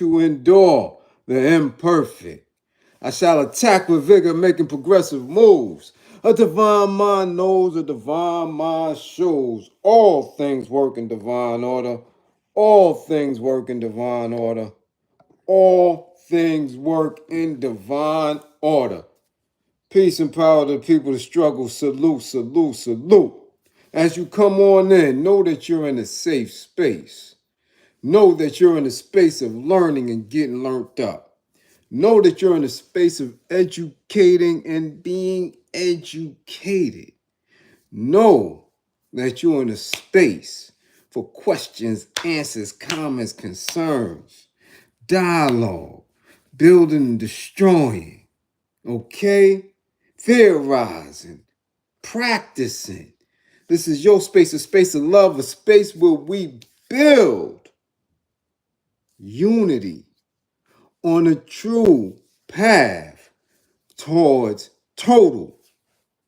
to endure the imperfect. I shall attack with vigor, making progressive moves. A divine mind knows, a divine mind shows. All things work in divine order. All things work in divine order. All things work in divine order. Peace and power to the people that struggle. Salute, salute, salute. As you come on in, know that you're in a safe space. Know that you're in a space of learning and getting learned up. Know that you're in a space of educating and being educated. Know that you're in a space for questions, answers, comments, concerns, dialogue, building and destroying, okay? Theorizing, practicing. This is your space, a space of love, a space where we build unity on a true path towards total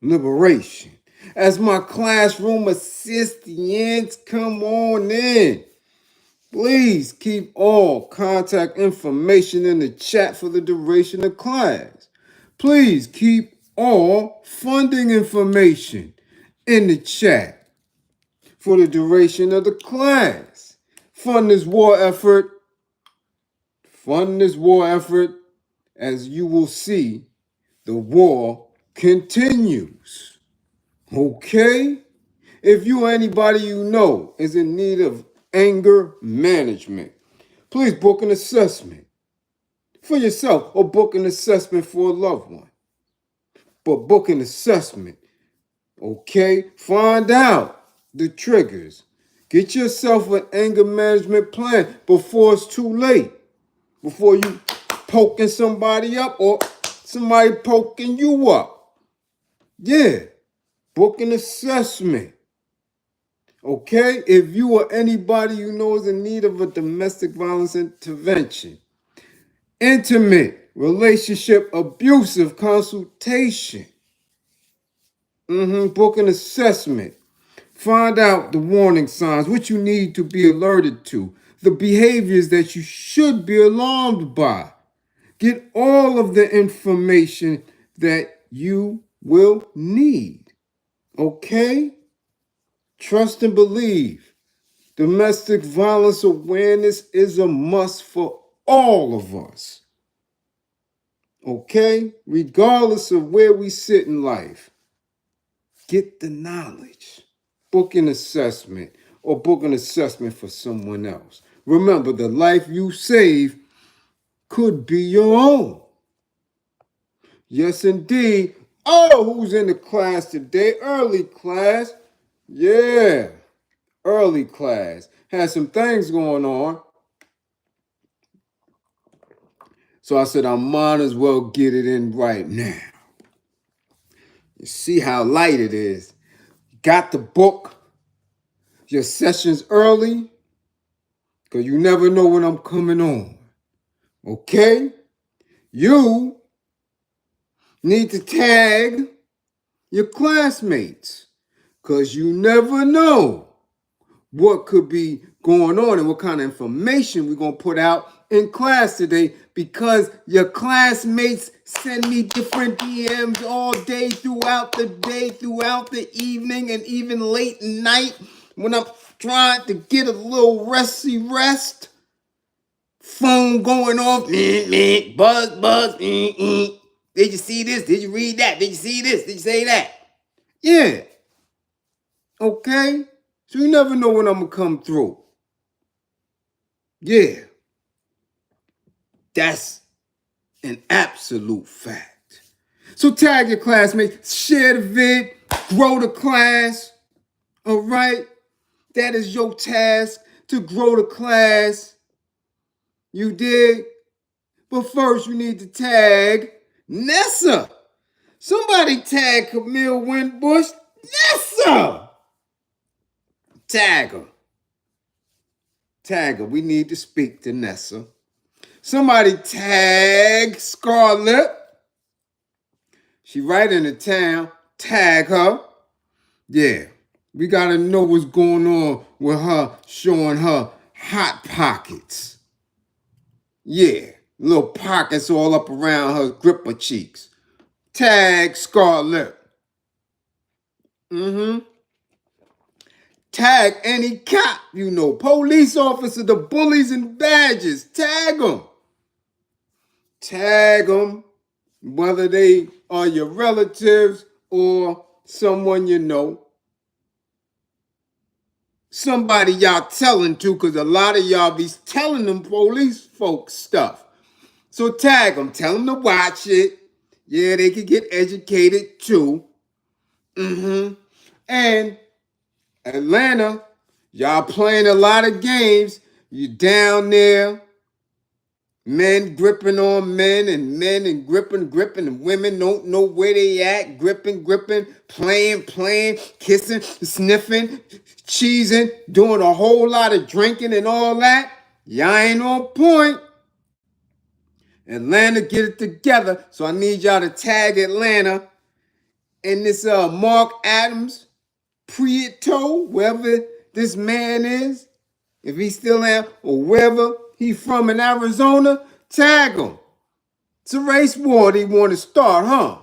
liberation. As my classroom assistants come on in, please keep all contact information in the chat for the duration of class. Please keep all funding information in the chat for the duration of the class. Fund this war effort. Fund this war effort. As you will see, the war continues. Okay? If you or anybody you know is in need of anger management, please book an assessment for yourself or book an assessment for a loved one. But book an assessment, okay? Find out the triggers. Get yourself an anger management plan before it's too late. Before you poking somebody up or somebody poking you up. Yeah, book an assessment. Okay, if you or anybody you know is in need of a domestic violence intervention, intimate, relationship, abusive consultation, book an assessment. Find out the warning signs, what you need to be alerted to, the behaviors that you should be alarmed by. Get all of the information that you will need. Okay? Trust and believe. Domestic violence awareness is a must for all of us. Okay? Regardless of where we sit in life, get the knowledge. Book an assessment or book an assessment for someone else. Remember, the life you save could be your own. Yes, indeed. Oh, who's in the class today? Early class. Yeah, early class. Had some things going on. So I said, I might as well get it in right now. You see how light it is. Got the book. Your session's early. Because you never know when I'm coming on. Okay? You need to tag your classmates. Because you never know what could be going on and what kind of information we're going to put out in class today, because your classmates send me different DMs all day, throughout the evening, and even late night when I'm trying to get a little rest. Phone going off, buzz. Did you see this? Did you read that? Did you see this? Did you say that? Yeah. Okay? So you never know when I'm going to come through. Yeah. That's an absolute fact. So tag your classmates, share the vid, grow the class. All right? That is your task, to grow the class. You dig? But first you need to tag Nessa. Somebody tag Camille Winbush. Nessa! Tag her. Tag her. We need to speak to Nessa. Somebody tag Scarlip. She right in the town. Tag her. Yeah. We got to know what's going on with her, showing her hot pockets. Yeah, little pockets all up around her gripper cheeks. Tag Scarlip. Mm-hmm. Tag any cop, police officer, the bullies and badges. Tag them. Tag them, whether they are your relatives or someone you know. Somebody y'all telling to, because a lot of y'all be telling them police folks stuff. So tag them, tell them to watch it. Yeah, they could get educated too. Mm-hmm. And Atlanta, y'all playing a lot of games. You down there, men gripping on men and gripping, and women don't know where they at, gripping, playing, kissing, sniffing, cheesing, doing a whole lot of drinking and all that. Y'all ain't on point. Atlanta, get it together. So I need y'all to tag Atlanta in this Mark Adams Prieto, wherever this man is, if he's still there, or wherever he from in Arizona, tag him. It's a race war they want to start, huh?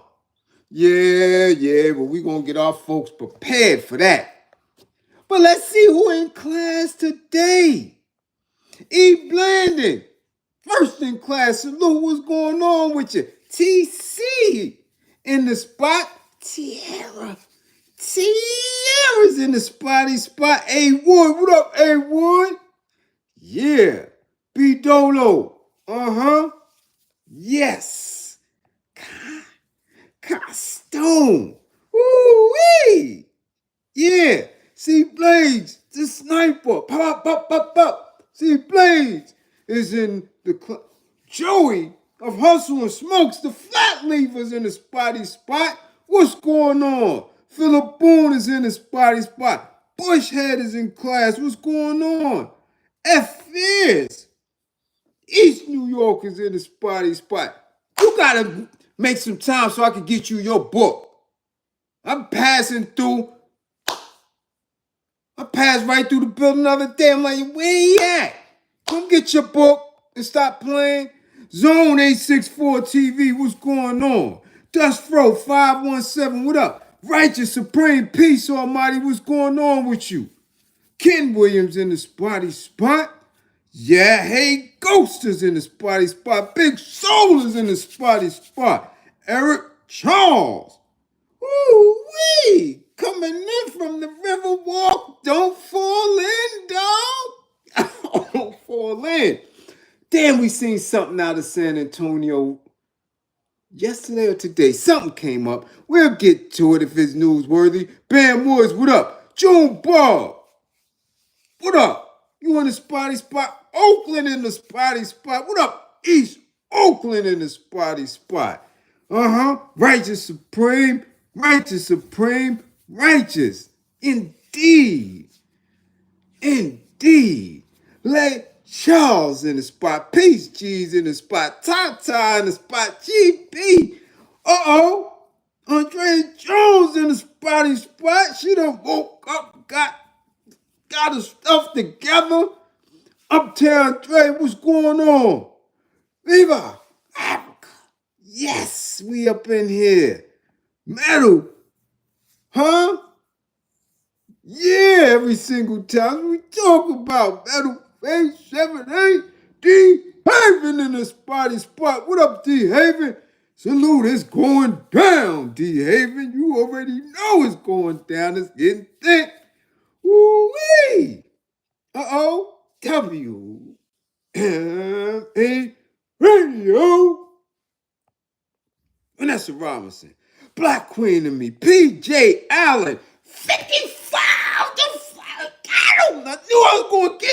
Yeah, but we gonna get our folks prepared for that. But let's see who in class today. E. Blandon, first in class, salute, what's going on with you? TC in the spot. Tiara's in the spot. A. Wood, what up, A. Wood? Yeah. B. Dolo. Uh-huh. Yes. Stone. Woo-wee. Yeah. See Blades, the sniper. Pop. See Blades is in the club. Joey of Hustle and Smokes, the flat leavers in the spot. What's going on? Philip Boone is in the spot. Bushhead is in class. What's going on? F is. East New York is in the spot. You gotta make some time so I can get you your book. I'm passing through. I passed right through the building the other day. I'm like, where he at? Come get your book and stop playing. Zone 864 TV, what's going on? Dust Fro 517, what up? Righteous Supreme Peace Almighty, what's going on with you? Ken Williams in the spot. Yeah, hey, Ghost is in the spot. Big Soul is in the spot. Eric Charles. Woo-wee! Coming in from the Riverwalk. Don't fall in, dog. Don't fall in. Damn, we seen something out of San Antonio yesterday or today. Something came up. We'll get to it if it's newsworthy. Bam Woods, what up? June Bob, what up? You in the spot? Oakland in the spot. What up? East Oakland in the spot. Uh-huh. Righteous Supreme. Indeed. Let Charles in the spot. Peace G's in the spot. Tata in the spot. GB. Uh-oh. Andre Jones in the spot. She done woke up, got her stuff together. Uptown Dre, what's going on? Viva Africa. Yes, we up in here. Metal. Huh? Yeah, every single time we talk about Metal Face 78, D Haven in the spot. What up, D Haven? Salute, it's going down, D Haven. You already know it's going down. It's getting thick. Woo-wee. Uh-oh. WMA Radio. Vanessa Robinson. Black Queen and me. PJ Allen. 55 to 5. I knew I was going to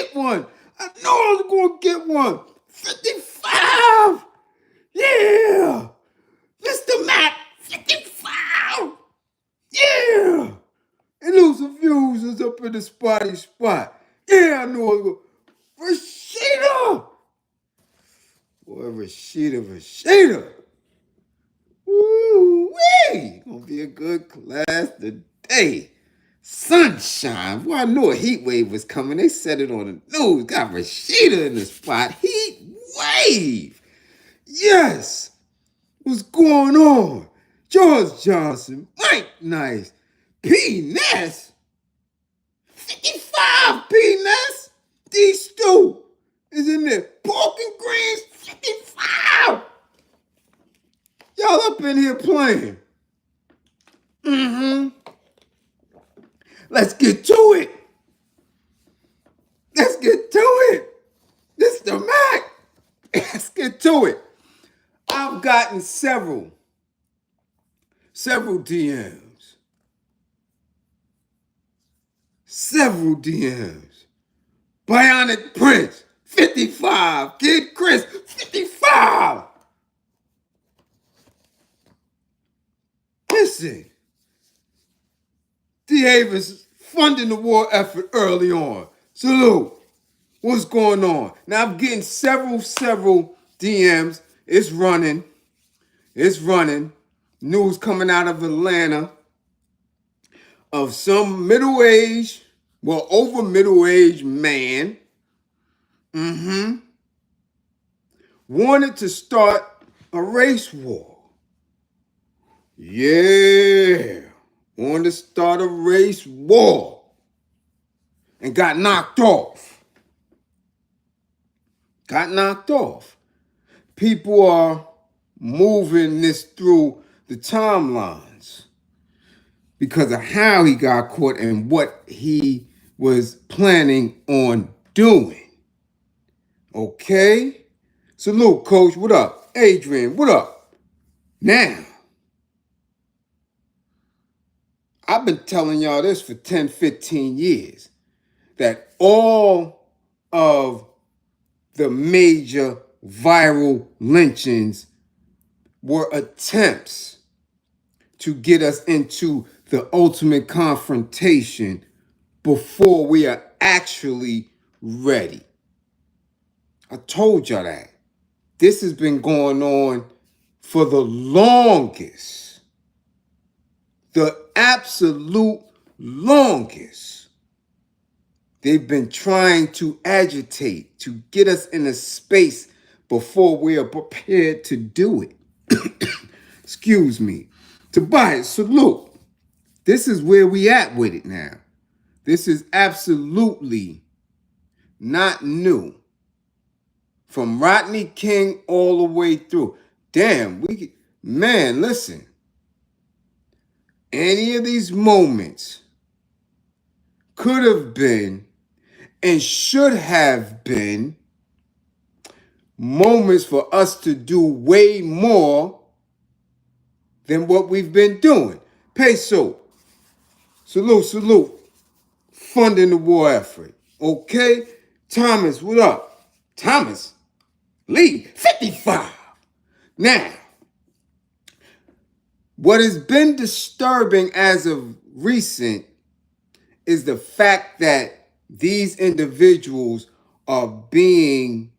get one. 55. Yeah. Mr. Mac. 55. Yeah. And Lucifer Views is up in the spot. Yeah, I knew I was going. Rashida. Boy, Rashida. Woo-wee. Gonna be a good class today. Sunshine. Boy, I knew a heat wave was coming. They said it on the news. Got Rashida in the spot. Heat wave. Yes. What's going on? George Johnson, Mike Nice, P. Ness. 55 P. Ness. D. Stu is in there. Pork and greens, 55. Y'all up in here playing. Let's get to it. Let's get to it. This is the Mac. Let's get to it. I've gotten several DMs. Several DMs. Bionic Prince, 55. Kid Chris, 55. Listen. D. Avis funding the war effort early on. Salute. What's going on? Now I'm getting several DMs. It's running. News coming out of Atlanta of some over middle-aged man wanted to start a race war. Yeah. Wanted to start a race war and got knocked off. People are moving this through the timelines because of how he got caught and what he was planning on doing. Okay? Salute, Coach. What up? Adrian, what up? Now, I've been telling y'all this for 10, 15 years, that all of the major viral lynchings were attempts to get us into the ultimate confrontation before we are actually ready. I told y'all that. This has been going on for the longest. The absolute longest. They've been trying to agitate, to get us in a space before we are prepared to do it. Excuse me. Tobias, salute. This is where we at with it now. This is absolutely not new. From Rodney King all the way through. Damn, listen. Any of these moments could have been and should have been moments for us to do way more than what we've been doing. Peso, salute, funding the war effort. Okay? Thomas, what up? Thomas Lee, 55. Now, what has been disturbing as of recent is the fact that these individuals are being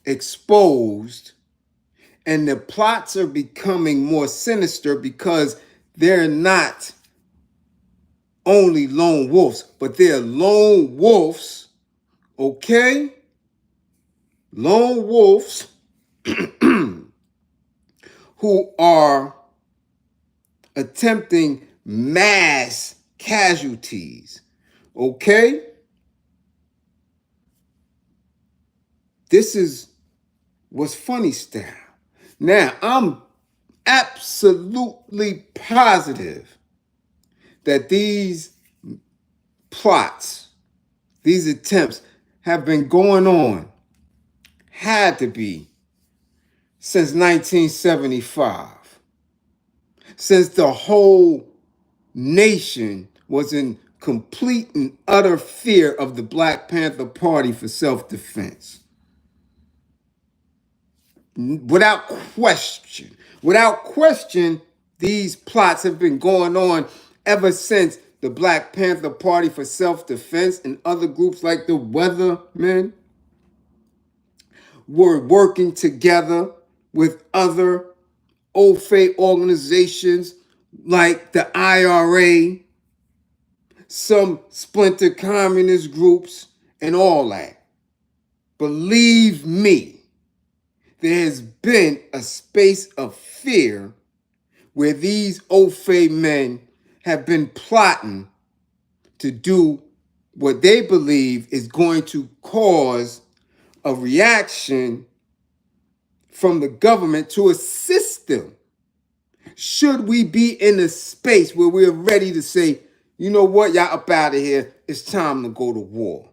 exposed and the plots are becoming more sinister because they're not only lone wolves, but they're lone wolves, okay? Lone wolves who are attempting mass casualties, okay? This is what's funny style. Now, I'm absolutely positive that these plots, these attempts have been going on, had to be, since 1975. Since the whole nation was in complete and utter fear of the Black Panther Party for self-defense. Without question, these plots have been going on ever since the Black Panther Party for self-defense and other groups like the Weathermen were working together with other old faith organizations like the IRA, some splinter communist groups, and all that. Believe me, there has been a space of fear where these Ofe men have been plotting to do what they believe is going to cause a reaction from the government to assist them. Should we be in a space where we're ready to say, you know what, y'all up out of here, it's time to go to war.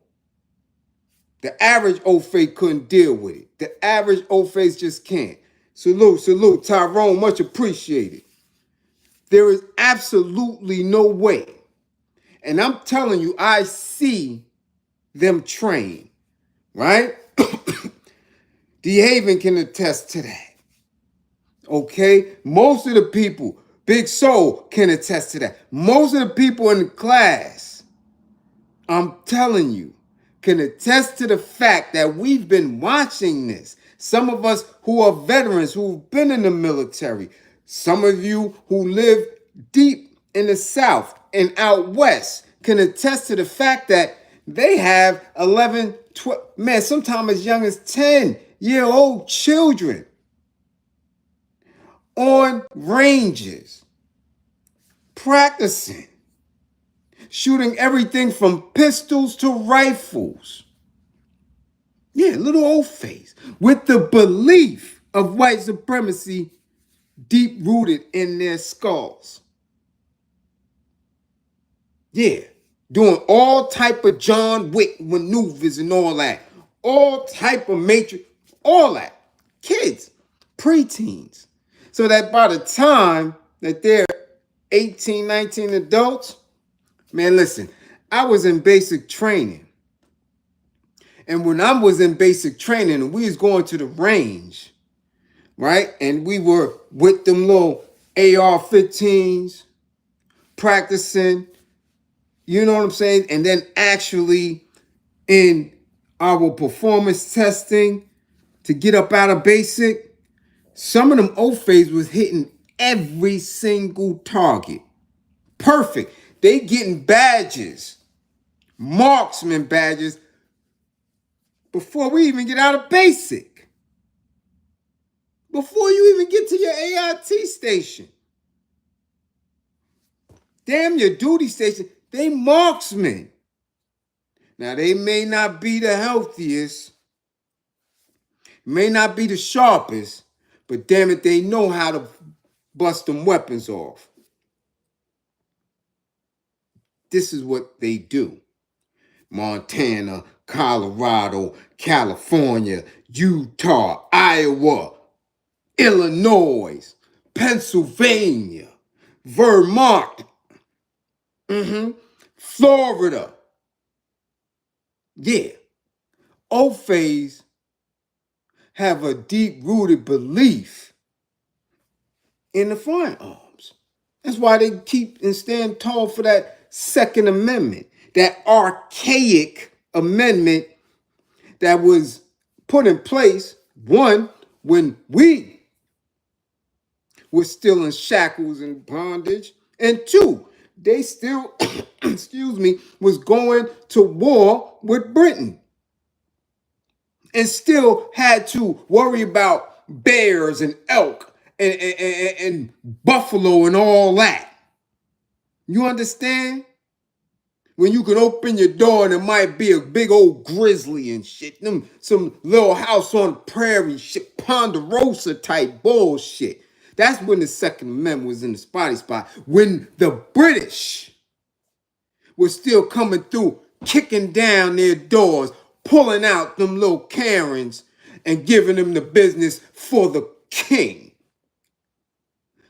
The average Ofe couldn't deal with it. The average Ofes just can't. Salute, Tyrone, much appreciated. There is absolutely no way. And I'm telling you, I see them train, right? D. Haven can attest to that. Okay? Most of the people, Big Soul can attest to that. Most of the people in the class, I'm telling you, can attest to the fact that we've been watching this. Some of us who are veterans, who've been in the military, some of you who live deep in the South and out West can attest to the fact that they have 11, 12, man, sometimes as young as 10-year-old children on ranges, practicing, shooting everything from pistols to rifles. Yeah, little old face with the belief of white supremacy deep rooted in their skulls. Yeah, doing all type of John Wick maneuvers and all that. All type of matrix, all that. Kids, preteens. So that by the time that they're 18, 19 adults, man, listen, I was in basic training. And when I was in basic training and we was going to the range, right? And we were with them little AR-15s, practicing, you know what I'm saying? And then actually in our performance testing to get up out of basic, some of them Ofes was hitting every single target. Perfect. They getting badges, marksman badges, before we even get out of basic. Before you even get to your AIT station. Damn your duty station, they marksmen. Now, they may not be the healthiest, may not be the sharpest, but damn it, they know how to bust them weapons off. This is what they do. Montana, Colorado, California, Utah, Iowa, Illinois, Pennsylvania, Vermont, Florida. Yeah. Ofes have a deep-rooted belief in the firearms. That's why they keep and stand tall for that Second Amendment, that archaic amendment that was put in place, one, when we were still in shackles and bondage, and two, they still, excuse me, was going to war with Britain and still had to worry about bears and elk and buffalo and all that. You understand? When you can open your door and it might be a big old grizzly and shit. Some little house on the prairie shit, Ponderosa type bullshit. That's when the Second Amendment was in the spotty spot. When the British were still coming through, kicking down their doors, pulling out them little Karens and giving them the business for the king.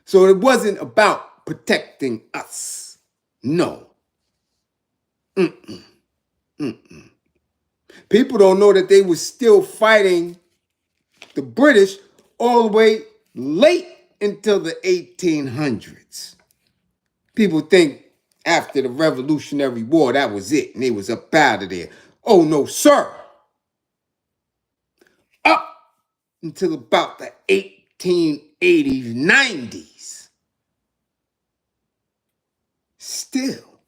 So it wasn't about protecting us. No. People don't know that they were still fighting the British all the way late until the 1800s. People think after the Revolutionary War, that was it, and they was up out of there. Oh, no, sir. Up until about the 1880s, 90s. Still.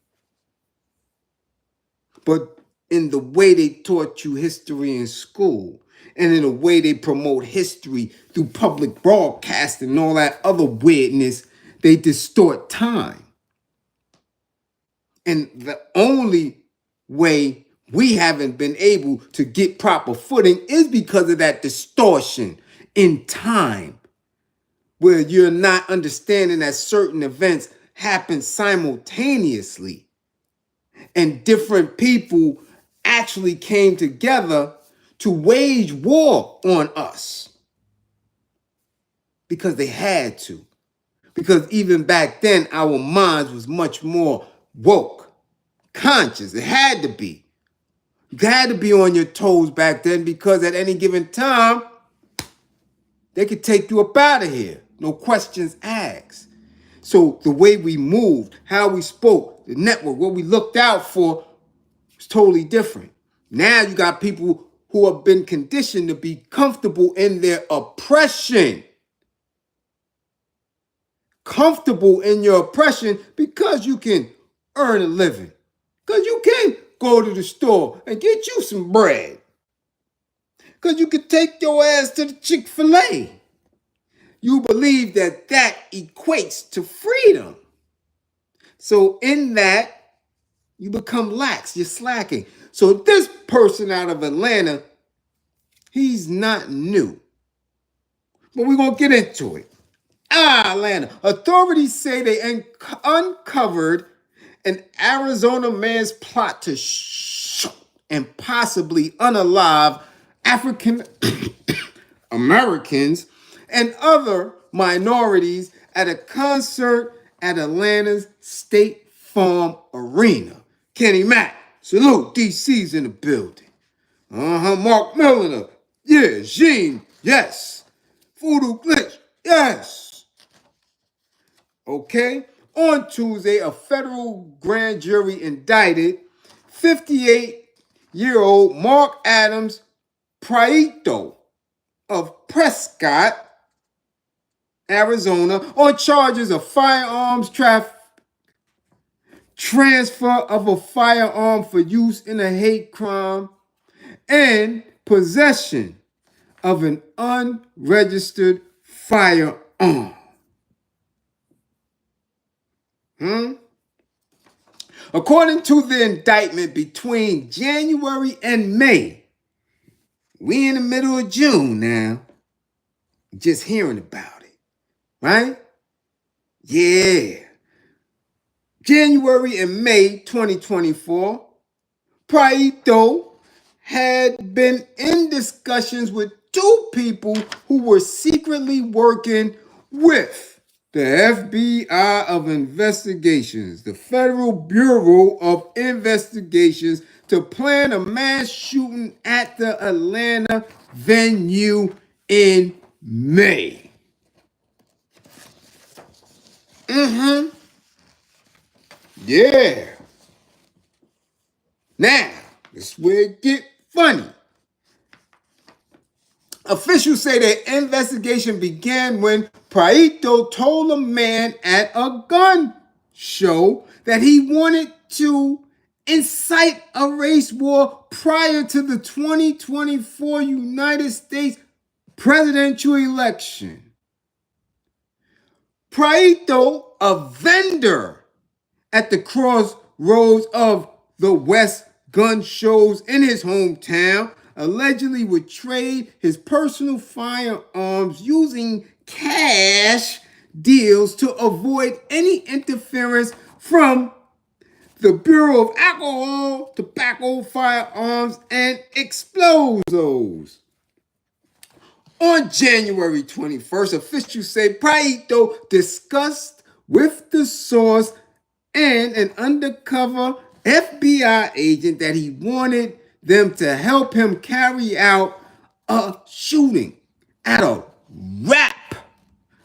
But in the way they taught you history in school and in the way they promote history through public broadcasting and all that other weirdness. They distort time. And the only way we haven't been able to get proper footing is because of that distortion in time, where you're not understanding that certain events happen simultaneously and different people actually came together to wage war on us because they had to. Because even back then, our minds was much more woke, conscious. It had to be. You had to be on your toes back then because at any given time, they could take you up out of here. No questions asked. So the way we moved, how we spoke, the network, what we looked out for was totally different. Now you got people who have been conditioned to be comfortable in their oppression. Comfortable in your oppression because you can earn a living. Because you can go to the store and get you some bread. Because you can take your ass to the Chick-fil-A. You believe that that equates to freedom. So in that, you become lax. You're slacking. So this person out of Atlanta, he's not new. But we're going to get into it. Atlanta. Authorities say they uncovered an Arizona man's plot to shoot and possibly unalive African Americans and other minorities at a concert at Atlanta's State Farm Arena. Kenny Mack, salute, DC's in the building. Mark Milliner, yeah, Gene, yes. Voodoo Glitch, yes. Okay, on Tuesday, a federal grand jury indicted 58-year-old Mark Adams Prieto of Prescott, Arizona, on charges of firearms transfer of a firearm for use in a hate crime, and possession of an unregistered firearm. According to the indictment, between January and May, we in the middle of June now, just hearing about it, right? Yeah. January and May 2024, Prieto had been in discussions with two people who were secretly working with the FBI of Investigations, the Federal Bureau of Investigations, to plan a mass shooting at the Atlanta venue in May. Yeah. Now, this is where it get funny. Officials say the investigation began when Prieto told a man at a gun show that he wanted to incite a race war prior to the 2024 United States presidential election. Prieto, a vendor at the crossroads of the West gun shows in his hometown, allegedly would trade his personal firearms using cash deals to avoid any interference from the Bureau of Alcohol, Tobacco, Firearms, and Explosives. On January 21st, officials say Prieto discussed with the source and an undercover FBI agent that he wanted them to help him carry out a shooting at a rap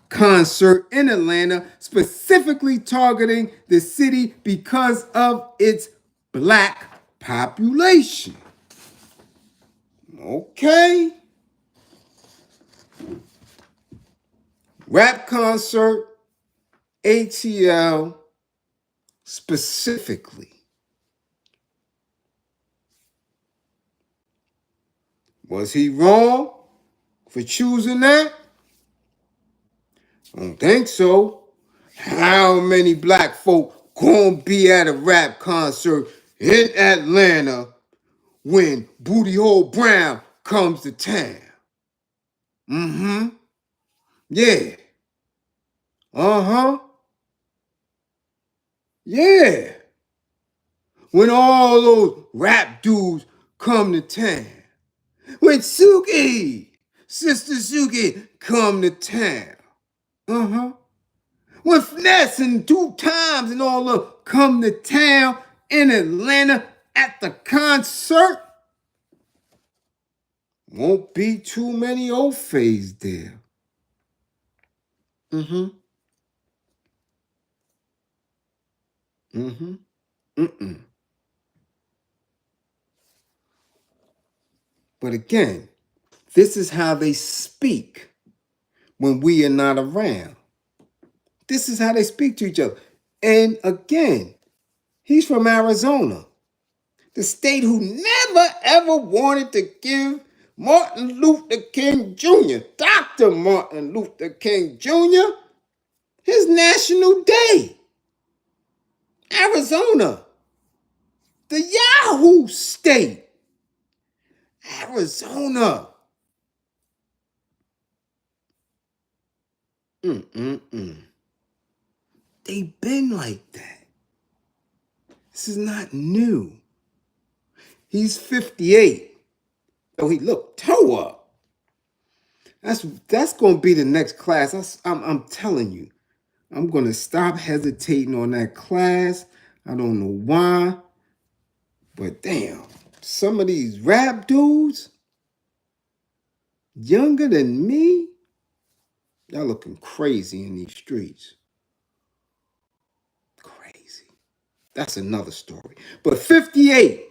concert in Atlanta, specifically targeting the city because of its black population. Okay. Rap concert, ATL specifically. Was he wrong for choosing that? I don't think so. How many black folk gonna be at a rap concert in Atlanta when Booty Hole Brown comes to town? Mm-hmm. Yeah. Uh-huh. Yeah. When all those rap dudes come to town. When Suki, Sister Suki, come to town. Uh-huh. When Nessa and 2 Times and all of them come to town in Atlanta at the concert, won't be too many old fays there. Mm-hmm. Mm-hmm. Mm-mm. But again, this is how they speak when we are not around. This is how they speak to each other. And again, he's from Arizona, the state who never ever wanted to give Martin Luther King Jr., Dr. Martin Luther King Jr., his national day. Arizona, the Yahoo state. Arizona. Mm-mm-mm. They been like that. This is not new. He's 58. Oh, he look toe up. That's gonna be the next class. I'm telling you, I'm gonna stop hesitating on that class. I don't know why, but damn, some of these rap dudes younger than me, y'all looking crazy in these streets. Crazy. That's another story. But 58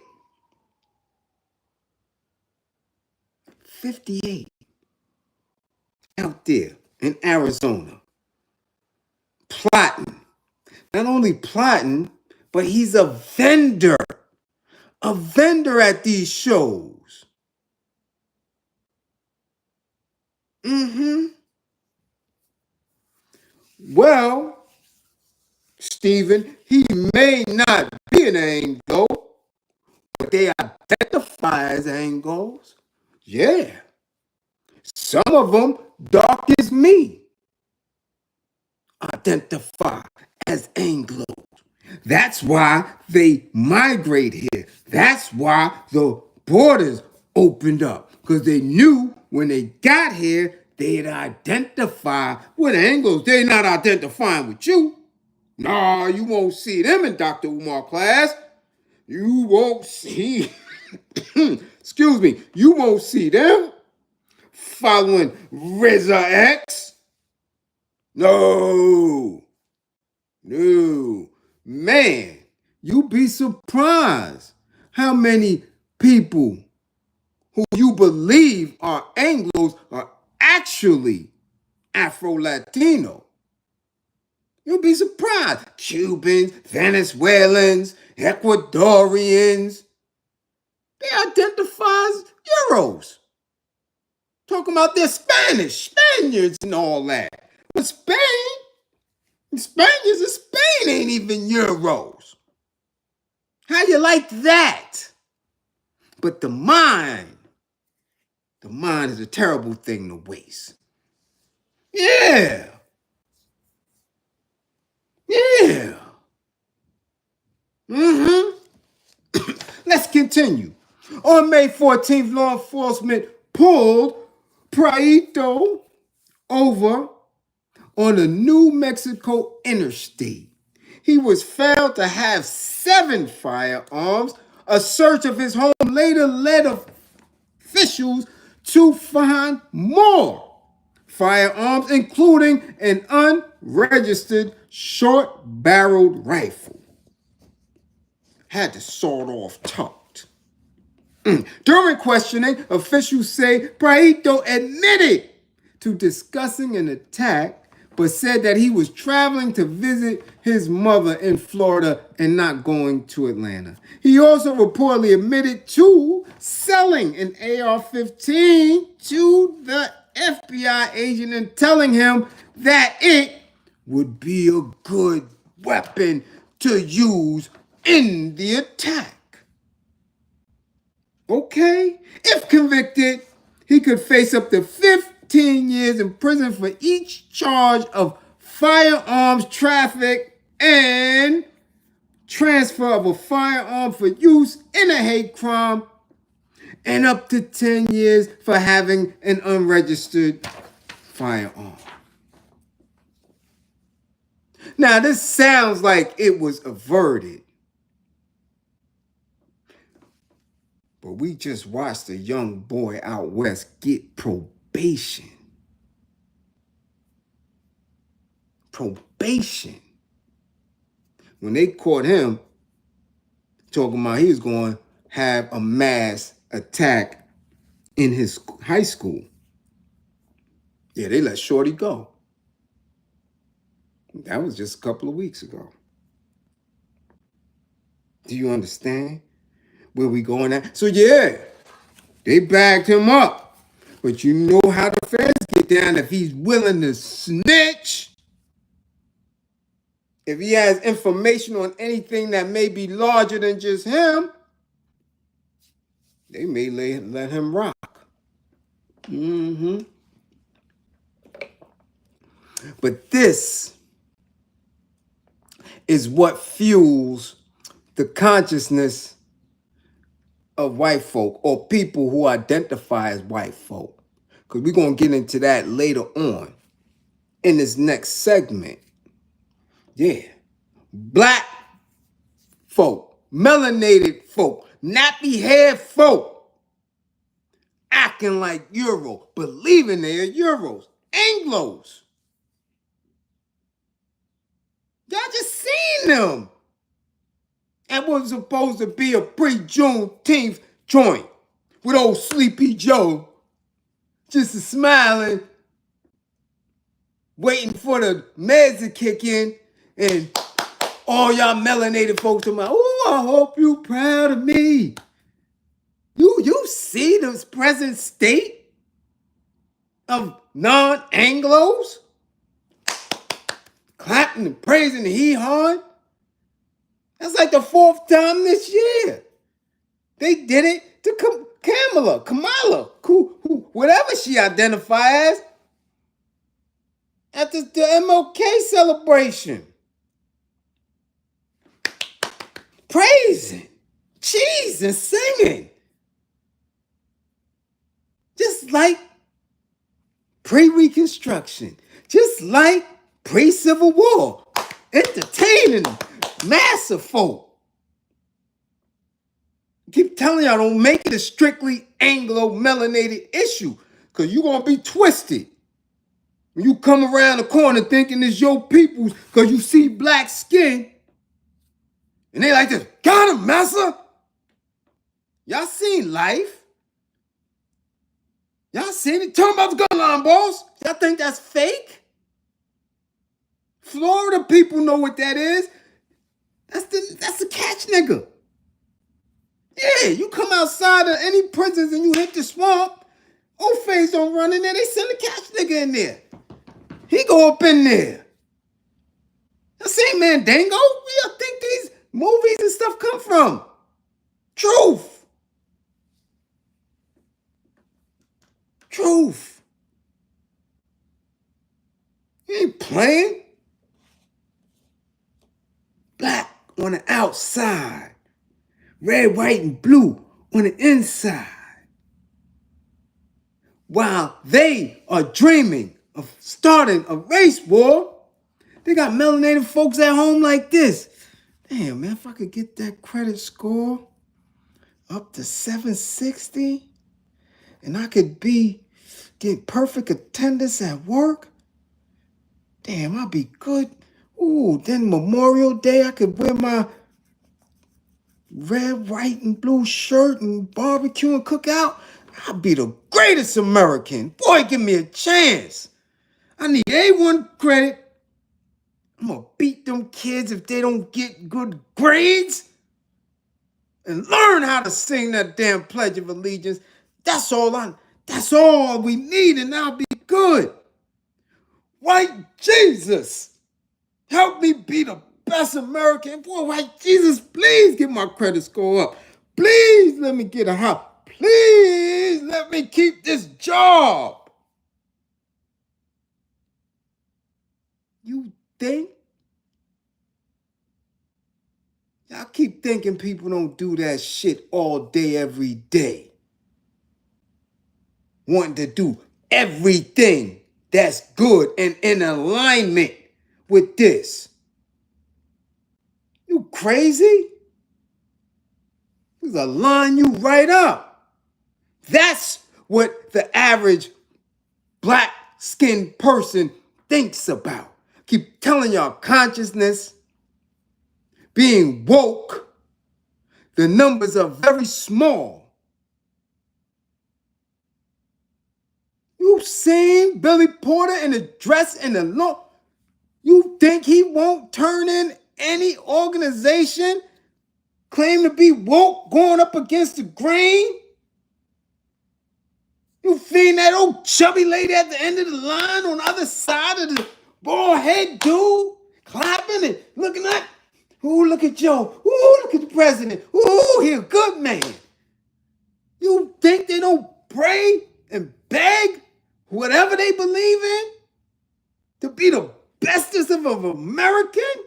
out there in Arizona, plotting. Not only plotting, but he's a vendor at these shows. Mm-hmm. Well, Stephen, he may not be an Anglo, but they identify as Anglos. Yeah. Some of them, dark as me, identify as Anglos. That's why they migrate here. That's why the borders opened up. Because they knew when they got here, they'd identify with Anglos. They're not identifying with you. Nah, you won't see them in Dr. Umar class. You won't see, excuse me, you won't see them following Reza X. No. Man, you'd be surprised how many people who you believe are Anglos are actually Afro-Latino. You'll be surprised. Cubans, Venezuelans, Ecuadorians, they identify as Euros. Talking about their Spaniards and all that. But Spaniards and Spain ain't even Euros. How you like that? But the mind is a terrible thing to waste. Yeah. Mm-hmm. Let's continue. On May 14th, law enforcement pulled Praito over on a New Mexico interstate. He was found to have 7 firearms. A search of his home later led officials to find more firearms, including an unregistered short-barreled rifle. Had the sawed-off tucked. During questioning, officials say Praito admitted to discussing an attack but said that he was traveling to visit his mother in Florida and not going to Atlanta. He also reportedly admitted to selling an AR-15 to the FBI agent and telling him that it would be a good weapon to use in the attack. Okay, if convicted, he could face up to 15 years in prison for each charge of firearms traffic and transfer of a firearm for use in a hate crime, and up to 10 years for having an unregistered firearm. Now, this sounds like it was averted, but we just watched a young boy out west get probation. Probation. When they caught him talking about he was going to have a mass attack in his high school. Yeah, they let Shorty go. That was just a couple of weeks ago. Do you understand where we going at? So yeah, they bagged him up. But you know how the feds get down. If he's willing to snitch, if he has information on anything that may be larger than just him, they may let him rock. But this is what fuels the consciousness of white folk or people who identify as white folk. Because we're going to get into that later on in this next segment. Yeah. Black folk, melanated folk, nappy-haired folk, acting like Euro, believing they're Euros, Anglos. Y'all just seen them at what was supposed to be a pre-Juneteenth joint with old Sleepy Joe just smiling, waiting for the meds to kick in, and all y'all melanated folks talking about, oh, I hope you proud of me. You see the present state of non-Anglos? Clapping and praising and hee-hawing. That's like the fourth time this year. They did it to Kamala, whatever she identifies as, at the MLK celebration. Praising, cheesing, singing. Just like pre-Reconstruction. Just like pre-Civil War. Entertaining massive folk. Keep telling y'all, don't make it a strictly Anglo-melanated issue, because you're going to be twisted. When you come around the corner thinking it's your people's because you see black skin, and they like this, got him, massa. Y'all seen Life? Y'all seen it? Tell them about the gun line, boss. Y'all think that's fake? Florida people know what that is. That's the catch nigga. Yeah, you come outside of any prisons and you hit the swamp, old face don't run in there, they send the catch nigga in there. He go up in there. The same man, Dango. Where y'all think these movies and stuff come from? Truth. Truth. You ain't playing. Black on the outside. Red, white, and blue on the inside. While they are dreaming of starting a race war, they got melanated folks at home like this. Damn, man, if I could get that credit score up to 760 and I could get perfect attendance at work, damn, I'd be good. Ooh, then Memorial Day, I could wear my red, white, and blue shirt and barbecue and cook out. I'd be the greatest American. Boy, give me a chance. I need A1 credit. I'm gonna beat them kids if they don't get good grades. And learn how to sing that damn Pledge of Allegiance. That's all we need, and I'll be good. White Jesus, help me be the best American. Boy, white Jesus, please get my credit score up. Please let me get a house. Please let me keep this job. You think? Y'all keep thinking people don't do that shit all day, every day. Wanting to do everything that's good and in alignment with this. You crazy? It's a line you right up. That's what the average black-skinned person thinks about. Keep telling y'all consciousness, being woke, the numbers are very small. You seen Billy Porter in a dress and a long? You think he won't turn in any organization, claim to be woke, going up against the grain? You seen that old chubby lady at the end of the line on the other side of the bald head dude, clapping and looking like, ooh, look at Joe. Ooh, look at the president. Ooh, he a good man. You think they don't pray and beg whatever they believe in to be the bestest of American?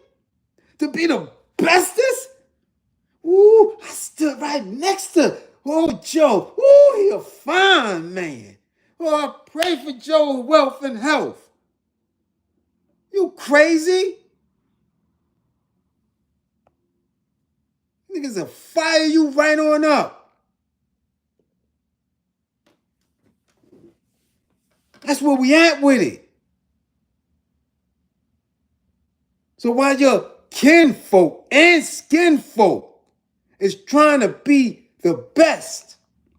To be the bestest? Ooh, I stood right next to old Joe. Ooh, he a fine man. Oh, I pray for Joe's wealth and health. You crazy? Niggas will fire you right on up. That's where we at with it. So while your kinfolk and skinfolk is trying to be the best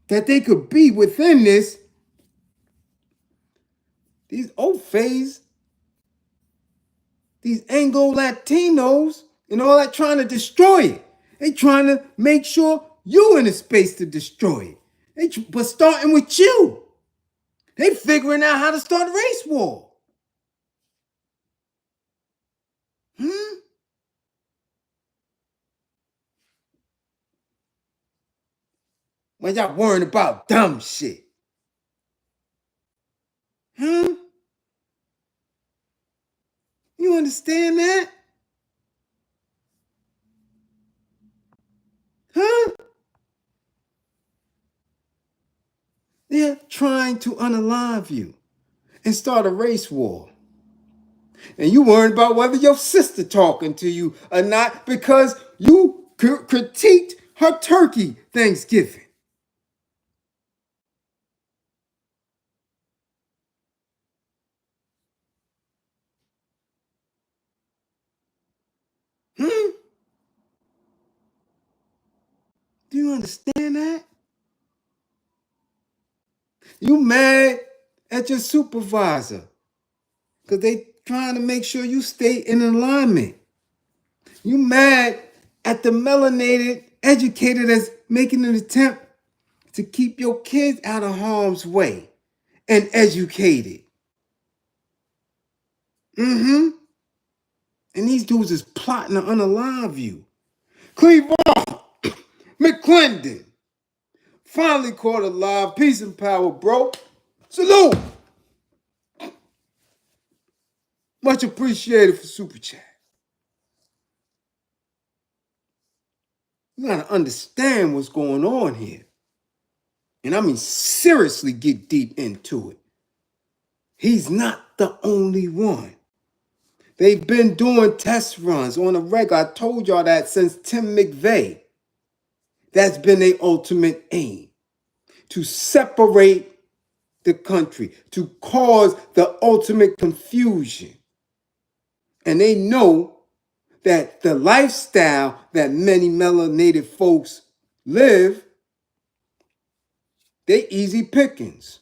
that they could be within this, these old phase, these Anglo-Latinos and all that trying to destroy it. They trying to make sure you in a space to destroy it. But starting with you. They figuring out how to start a race war. When y'all worrying about dumb shit. You understand that? They're trying to unalive you and start a race war. And you worried about whether your sister talking to you or not because you critiqued her turkey Thanksgiving. Do you understand that? You mad at your supervisor because they trying to make sure you stay in alignment. You mad at the melanated educator that's making an attempt to keep your kids out of harm's way and educated. And these dudes is plotting to unalive you. Cleveland, McClendon, finally caught alive. Peace and power, bro. Salute. Much appreciated for Super Chat. You gotta understand what's going on here. And I mean, seriously get deep into it. He's not the only one. They've been doing test runs on a regular. I told y'all that since Tim McVeigh. That's been their ultimate aim. To separate the country. To cause the ultimate confusion. And they know that the lifestyle that many melanated folks live, they easy pickings.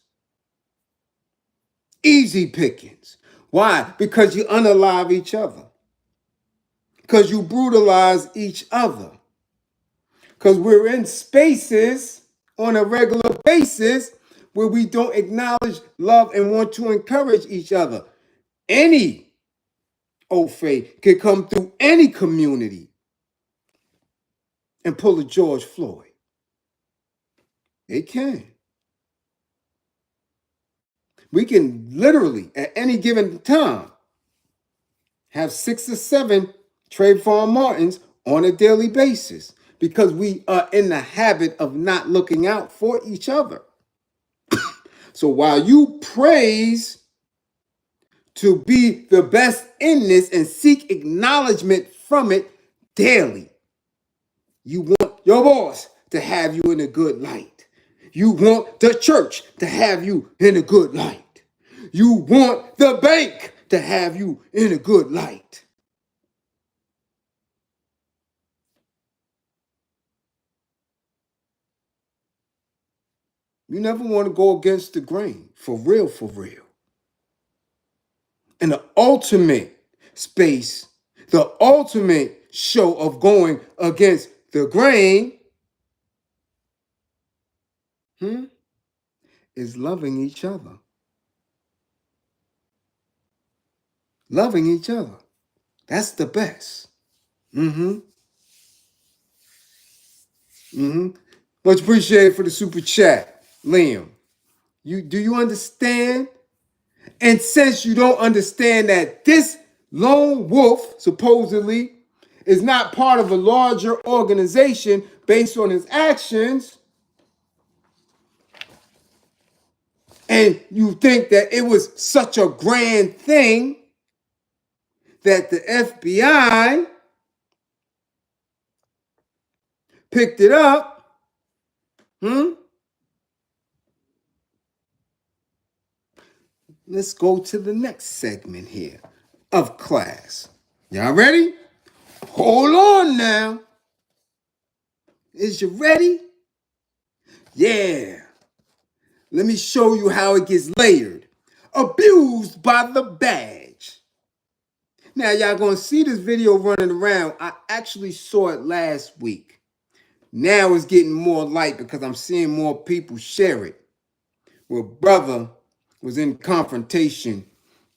Easy pickings. Why? Because you unalive each other. Because you brutalize each other. Because we're in spaces on a regular basis where we don't acknowledge, love, and want to encourage each other. Any old faith can come through any community and pull a George Floyd. They can. We can literally, at any given time, have 6 or 7 Trayvon Martins on a daily basis because we are in the habit of not looking out for each other. So while you praise to be the best in this and seek acknowledgement from it daily, you want your boss to have you in a good light. You want the church to have you in a good light. You want the bank to have you in a good light. You never want to go against the grain, for real, for real. And the ultimate space, the ultimate show of going against the grain is loving each other. Loving each other. That's the best. Much appreciated for the super chat, Liam. Do you understand? And since you don't understand that this lone wolf, supposedly, is not part of a larger organization based on his actions, and you think that it was such a grand thing that the FBI picked it up, let's go to the next segment here of class. Y'all ready? Hold on now. Is you ready? Yeah. Let me show you how it gets layered. Abused by the badge. Now, y'all gonna see this video running around. I actually saw it last week. Now it's getting more light because I'm seeing more people share it. Where brother was in confrontation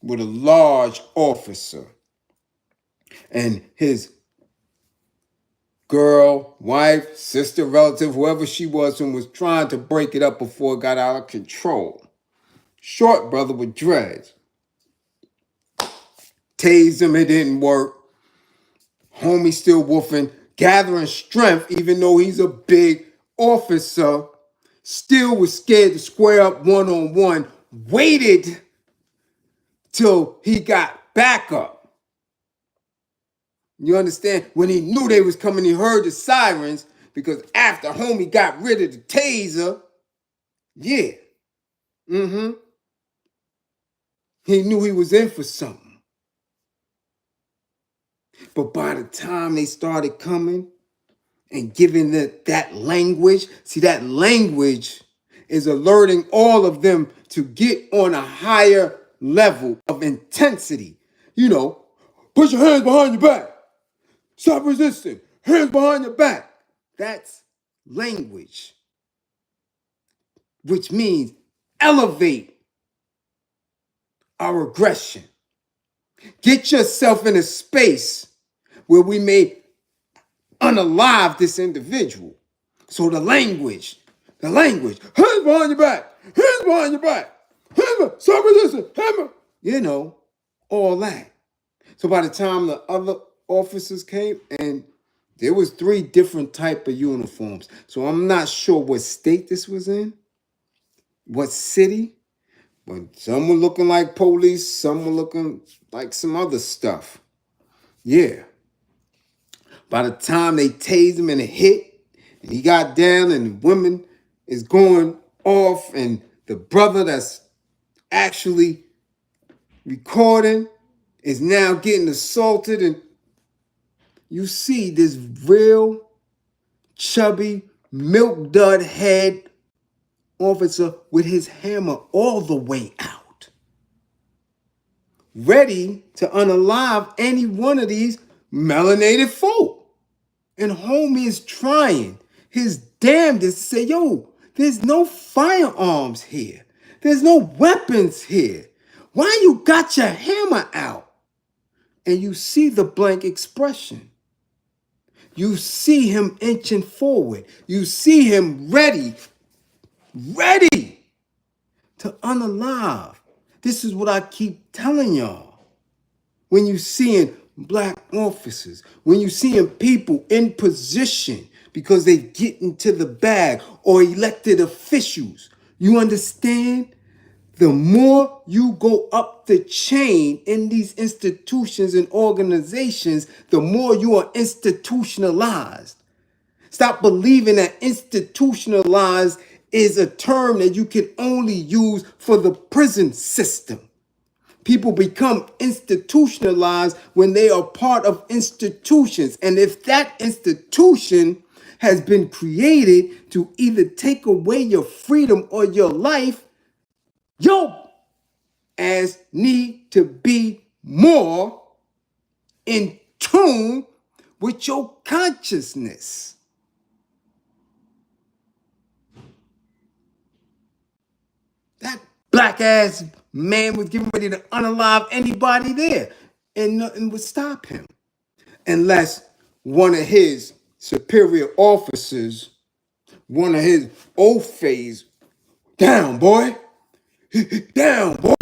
with a large officer. And his girl, wife, sister, relative, whoever she was, and was trying to break it up before it got out of control. Short brother with dreads. Tased him, it didn't work. Homie still woofing, gathering strength, even though he's a big officer. Still was scared to square up one-on-one. Waited till he got backup. You understand? When he knew they was coming, he heard the sirens, because after homie got rid of the taser, yeah, he knew he was in for something. But by the time they started coming and giving that language, see, that language is alerting all of them to get on a higher level of intensity. You know, put your hands behind your back. Stop resisting. Hands behind your back. That's language, which means elevate our aggression. Get yourself in a space where we may unalive this individual. So the language, hands behind your back, hands behind your back, stop resisting, you know, all that. So by the time the other officers came, and there was 3 different type of uniforms. So I'm not sure what state this was in, what city, but some were looking like police, some were looking like some other stuff. Yeah. By the time they tased him and it hit, and he got down and the woman is going off, and the brother that's actually recording is now getting assaulted, and you see this real chubby milk dud head officer with his hammer all the way out. ready to unalive any one of these melanated folk. And homie is trying his damnedest to say, yo, there's no firearms here. There's no weapons here. Why you got your hammer out? And you see the blank expression. You see him inching forward. You see him ready to unalive. This is what I keep telling y'all. When you seeing black officers, when you seeing people in position because they get into the bag, or elected officials, you understand? The more you go up the chain in these institutions and organizations, the more you are institutionalized. Stop believing that institutionalized is a term that you can only use for the prison system. People become institutionalized when they are part of institutions. And if that institution has been created to either take away your freedom or your life, your ass need to be more in tune with your consciousness. That black ass man was getting ready to unalive anybody there, and nothing would stop him unless one of his superior officers, one of his OFAs, down boy, down boy,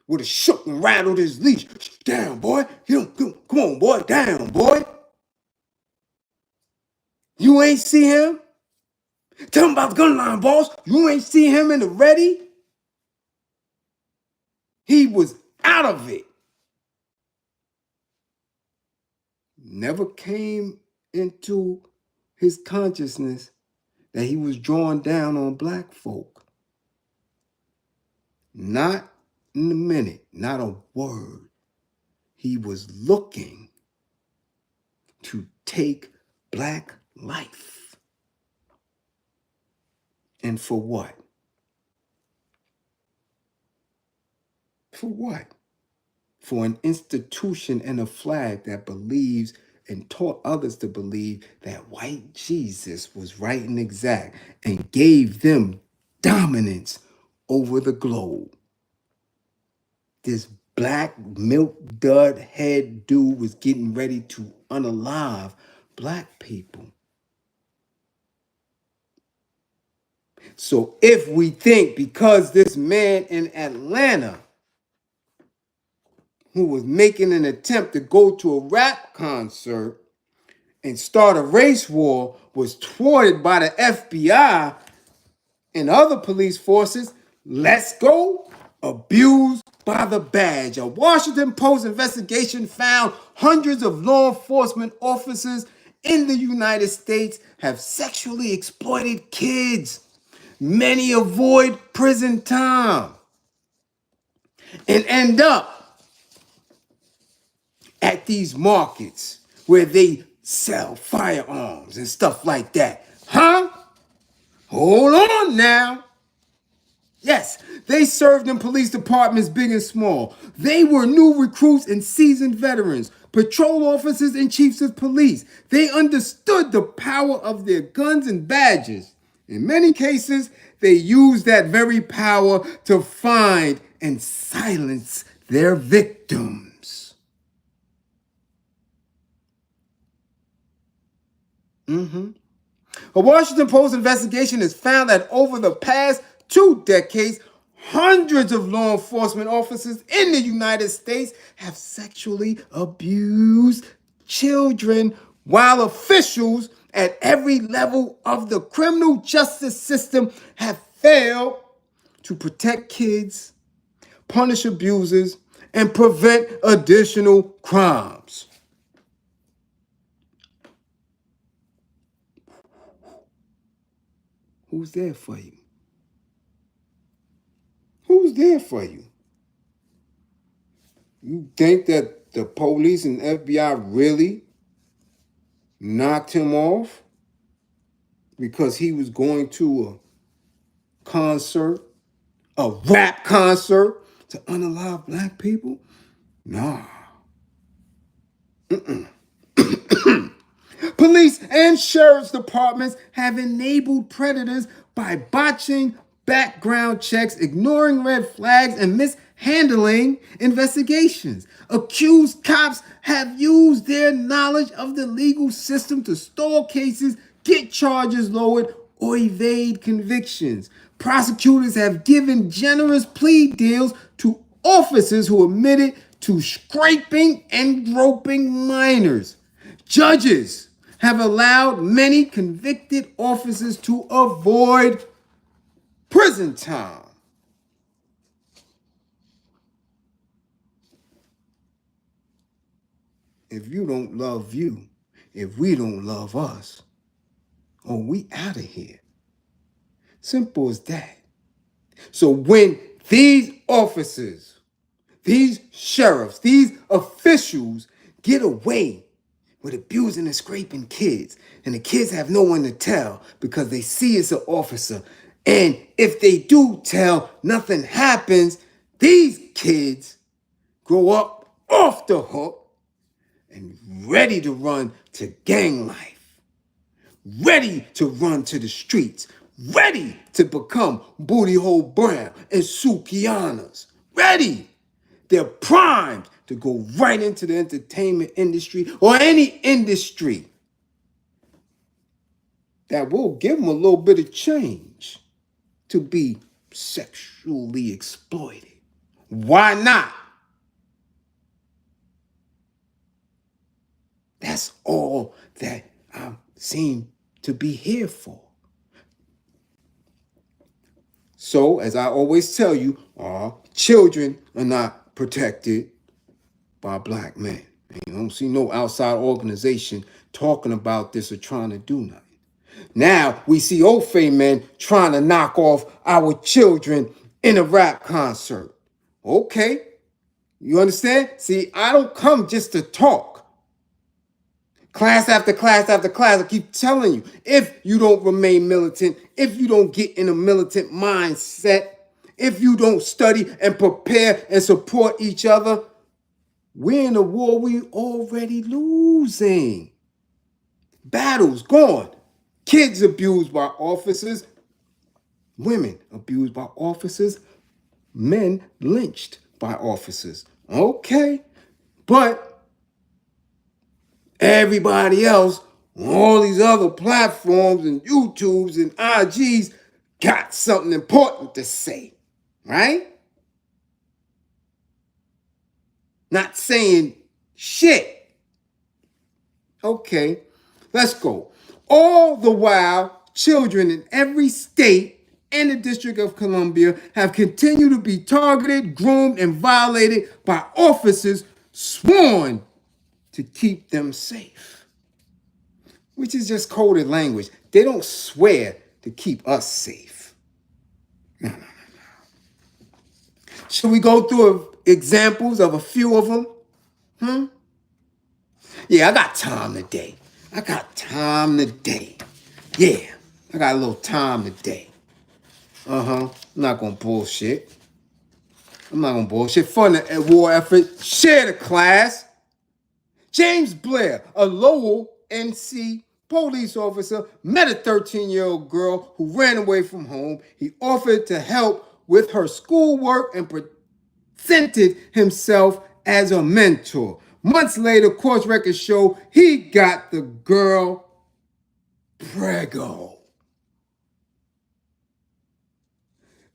would have shook and rattled his leash. Down boy, come on boy, down boy. You ain't see him? Tell him about the gun line, boss. You ain't see him in the ready? He was out of it. Never came into his consciousness that he was drawing down on black folk. Not in a minute, not a word. He was looking to take black life. And for what? For what? For an institution and a flag that believes and taught others to believe that white Jesus was right and exact and gave them dominance over the globe. This black milk dud head dude was getting ready to unalive black people. So if we think because this man in Atlanta who was making an attempt to go to a rap concert and start a race war was thwarted by the FBI and other police forces, let's go, abused by the badge. A Washington Post investigation found hundreds of law enforcement officers in the United States have sexually exploited kids. Many avoid prison time and end up at these markets where they sell firearms and stuff like that. Huh? Hold on now. Yes, they served in police departments big and small. They were new recruits and seasoned veterans, patrol officers and chiefs of police. They understood the power of their guns and badges. In many cases, they used that very power to find and silence their victims. A Washington Post investigation has found that over the past 2 decades, hundreds of law enforcement officers in the United States have sexually abused children, while officials at every level of the criminal justice system have failed to protect kids, punish abusers, and prevent additional crimes. Who's there for you? Who's there for you? You think that the police and FBI really knocked him off because he was going to a concert, a rap concert, to unalive black people? Nah. Police and sheriff's departments have enabled predators by botching background checks, ignoring red flags, and mishandling investigations. Accused cops have used their knowledge of the legal system to stall cases, get charges lowered, or evade convictions. Prosecutors have given generous plea deals to officers who admitted to scraping and groping minors. Judges have allowed many convicted officers to avoid prison time. If you don't love you, if we don't love us, oh, we out of here. Simple as that. So when these officers, these sheriffs, these officials get away with abusing and scraping kids, and the kids have no one to tell because they see it's an officer, and if they do tell, nothing happens, these kids grow up off the hook and ready to run to gang life, ready to run to the streets, ready to become Booty Hole Brown and Sukianas, ready. They're primed to go right into the entertainment industry or any industry that will give them a little bit of change to be sexually exploited. Why not? That's all that I seem to be here for. So, as I always tell you, our children are not protected by black men. And you don't see no outside organization talking about this or trying to do nothing. Now we see Ofe men trying to knock off our children in a rap concert. Okay, you understand? See, I don't come just to talk. Class after class after class, I keep telling you, if you don't remain militant, if you don't get in a militant mindset, if you don't study and prepare and support each other, we're in a war we already losing. Battles gone. Kids abused by officers. Women abused by officers. Men lynched by officers. Okay. But everybody else on all these other platforms and YouTubes and IGs got something important to say. Right? Not saying shit. Okay, let's go. All the while, children in every state and the District of Columbia have continued to be targeted, groomed, and violated by officers sworn to keep them safe. Which is just coded language. They don't swear to keep us safe. No. Should we go through examples of a few of them? Yeah, I got time today. Yeah, I got a little time today. I'm not gonna bullshit. Fund the war effort. Share the class. James Blair, a Lowell, NC police officer, met a 13-year-old girl who ran away from home. He offered to help with her schoolwork and presented himself as a mentor. Months later, court records show he got the girl prego.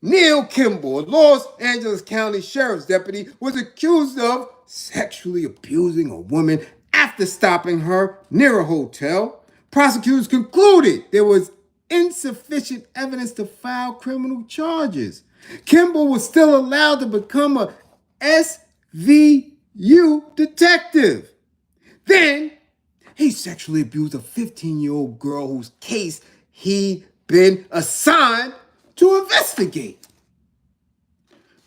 Neil Kimball, a Los Angeles County Sheriff's deputy, was accused of sexually abusing a woman after stopping her near a hotel. Prosecutors concluded there was insufficient evidence to file criminal charges. Kimball was still allowed to become a SVU detective. Then he sexually abused a 15-year-old girl whose case he'd been assigned to investigate.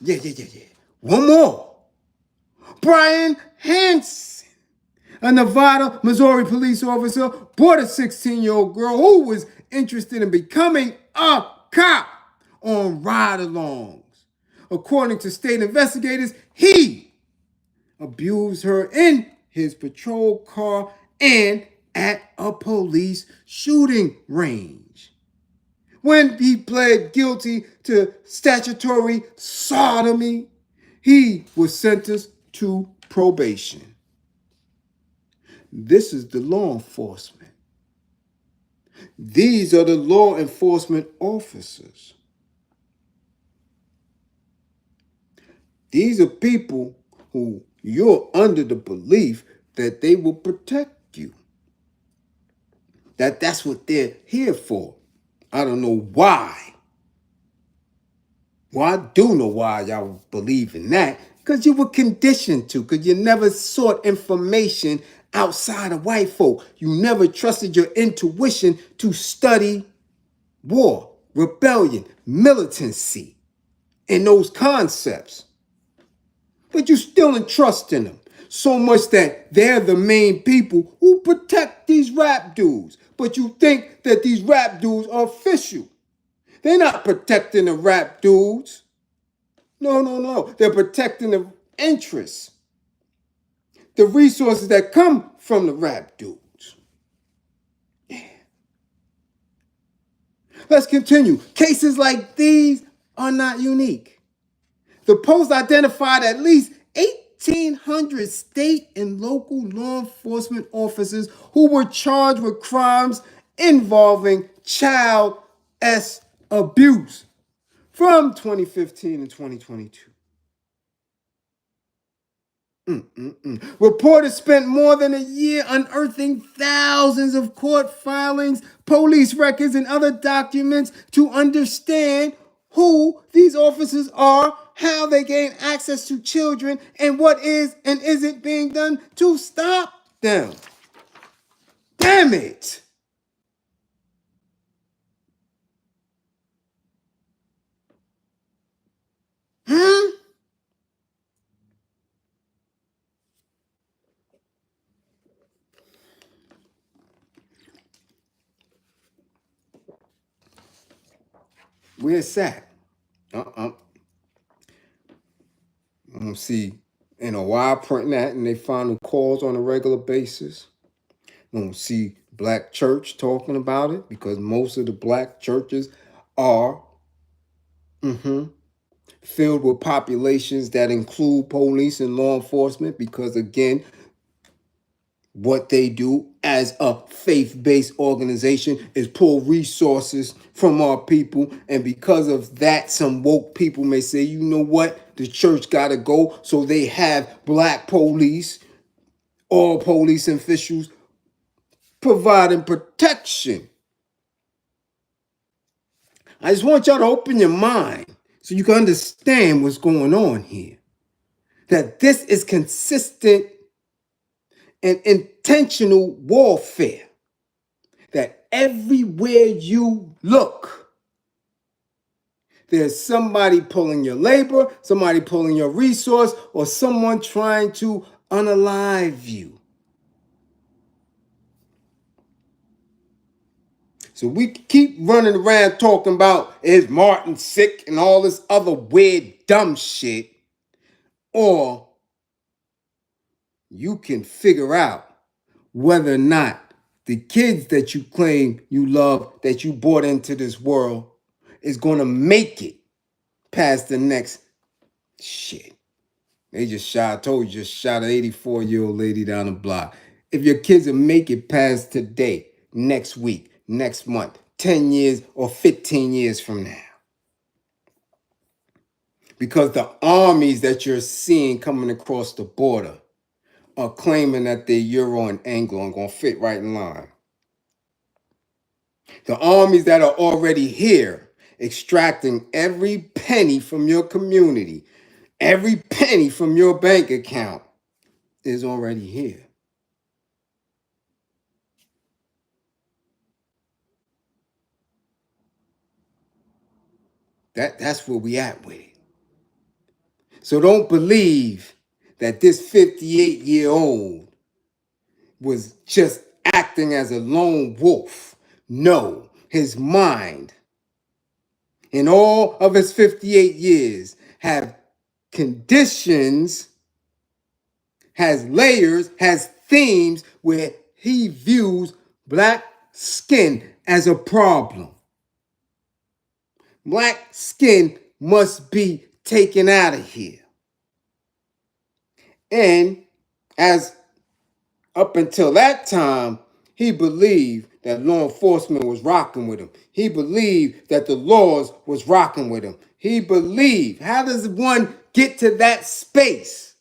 Yeah. One more. Brian Hansen, a Nevada, Missouri police officer, brought a 16-year-old girl who was interested in becoming a cop on ride-alongs. According to state investigators, he abused her in his patrol car and at a police shooting range. When he pled guilty to statutory sodomy, he was sentenced to probation. This is the law enforcement. These are the law enforcement officers. These are people who you're under the belief that they will protect you. That's what they're here for. I don't know why. Well, I do know why y'all believe in that. Because you were conditioned to. Because you never sought information outside of white folk. You never trusted your intuition to study war, rebellion, militancy, and those concepts. But you still entrust in them. So much that they're the main people who protect these rap dudes. But you think that these rap dudes are official. They're not protecting the rap dudes. No. They're protecting the interests, the resources that come from the rap dudes. Yeah. Let's continue. Cases like these are not unique. The Post identified at least 1,800 state and local law enforcement officers who were charged with crimes involving child abuse from 2015 and 2022. Reporters spent more than a year unearthing thousands of court filings, police records, and other documents to understand who these officers are, how they gain access to children, and what is and isn't being done to stop them. Damn it! Huh? Where's that? I'm gonna see NOI printing that and they find the calls on a regular basis. I'm gonna see black church talking about it because most of the black churches are filled with populations that include police and law enforcement because, again, what they do as a faith-based organization is pull resources from our people. And because of that, some woke people may say, you know what? The church got to go. So they have black police, all police officials providing protection. I just want y'all to open your mind so you can understand what's going on here. That this is consistent and intentional warfare. That everywhere you look, there's somebody pulling your labor, somebody pulling your resource, or someone trying to unalive you. So we keep running around talking about is Martin sick and all this other weird dumb shit. Or you can figure out whether or not the kids that you claim you love, that you brought into this world, is going to make it past the next shit. They just shot, I told you, just shot an 84-year-old lady down the block. If your kids will make it past today, next week, next month, 10 years or 15 years from now. Because the armies that you're seeing coming across the border are claiming that they're Euro and Anglo and going to fit right in line. The armies that are already here, extracting every penny from your community, every penny from your bank account, is already here. That's where we at with it. So don't believe that this 58-year-old was just acting as a lone wolf. No, his mind, in all of his 58 years, have conditions, has layers, has themes where he views black skin as a problem. Black skin must be taken out of here. And as up until that time, he believed that law enforcement was rocking with him. He believed that the laws was rocking with him. He believed. How does one get to that space?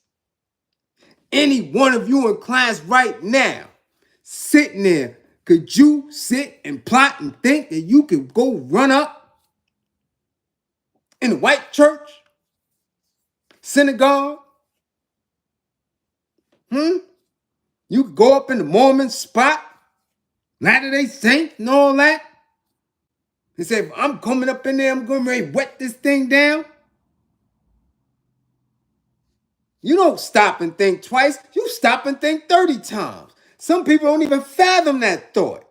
Any one of you in class right now, sitting there, could you sit and plot and think that you could go run up in a white church, synagogue? You could go up in the Mormon spot, Latter-day Saint and all that, and say, I'm coming up in there, I'm going to wet this thing down. You don't stop and think twice. You stop and think 30 times. Some people don't even fathom that thought.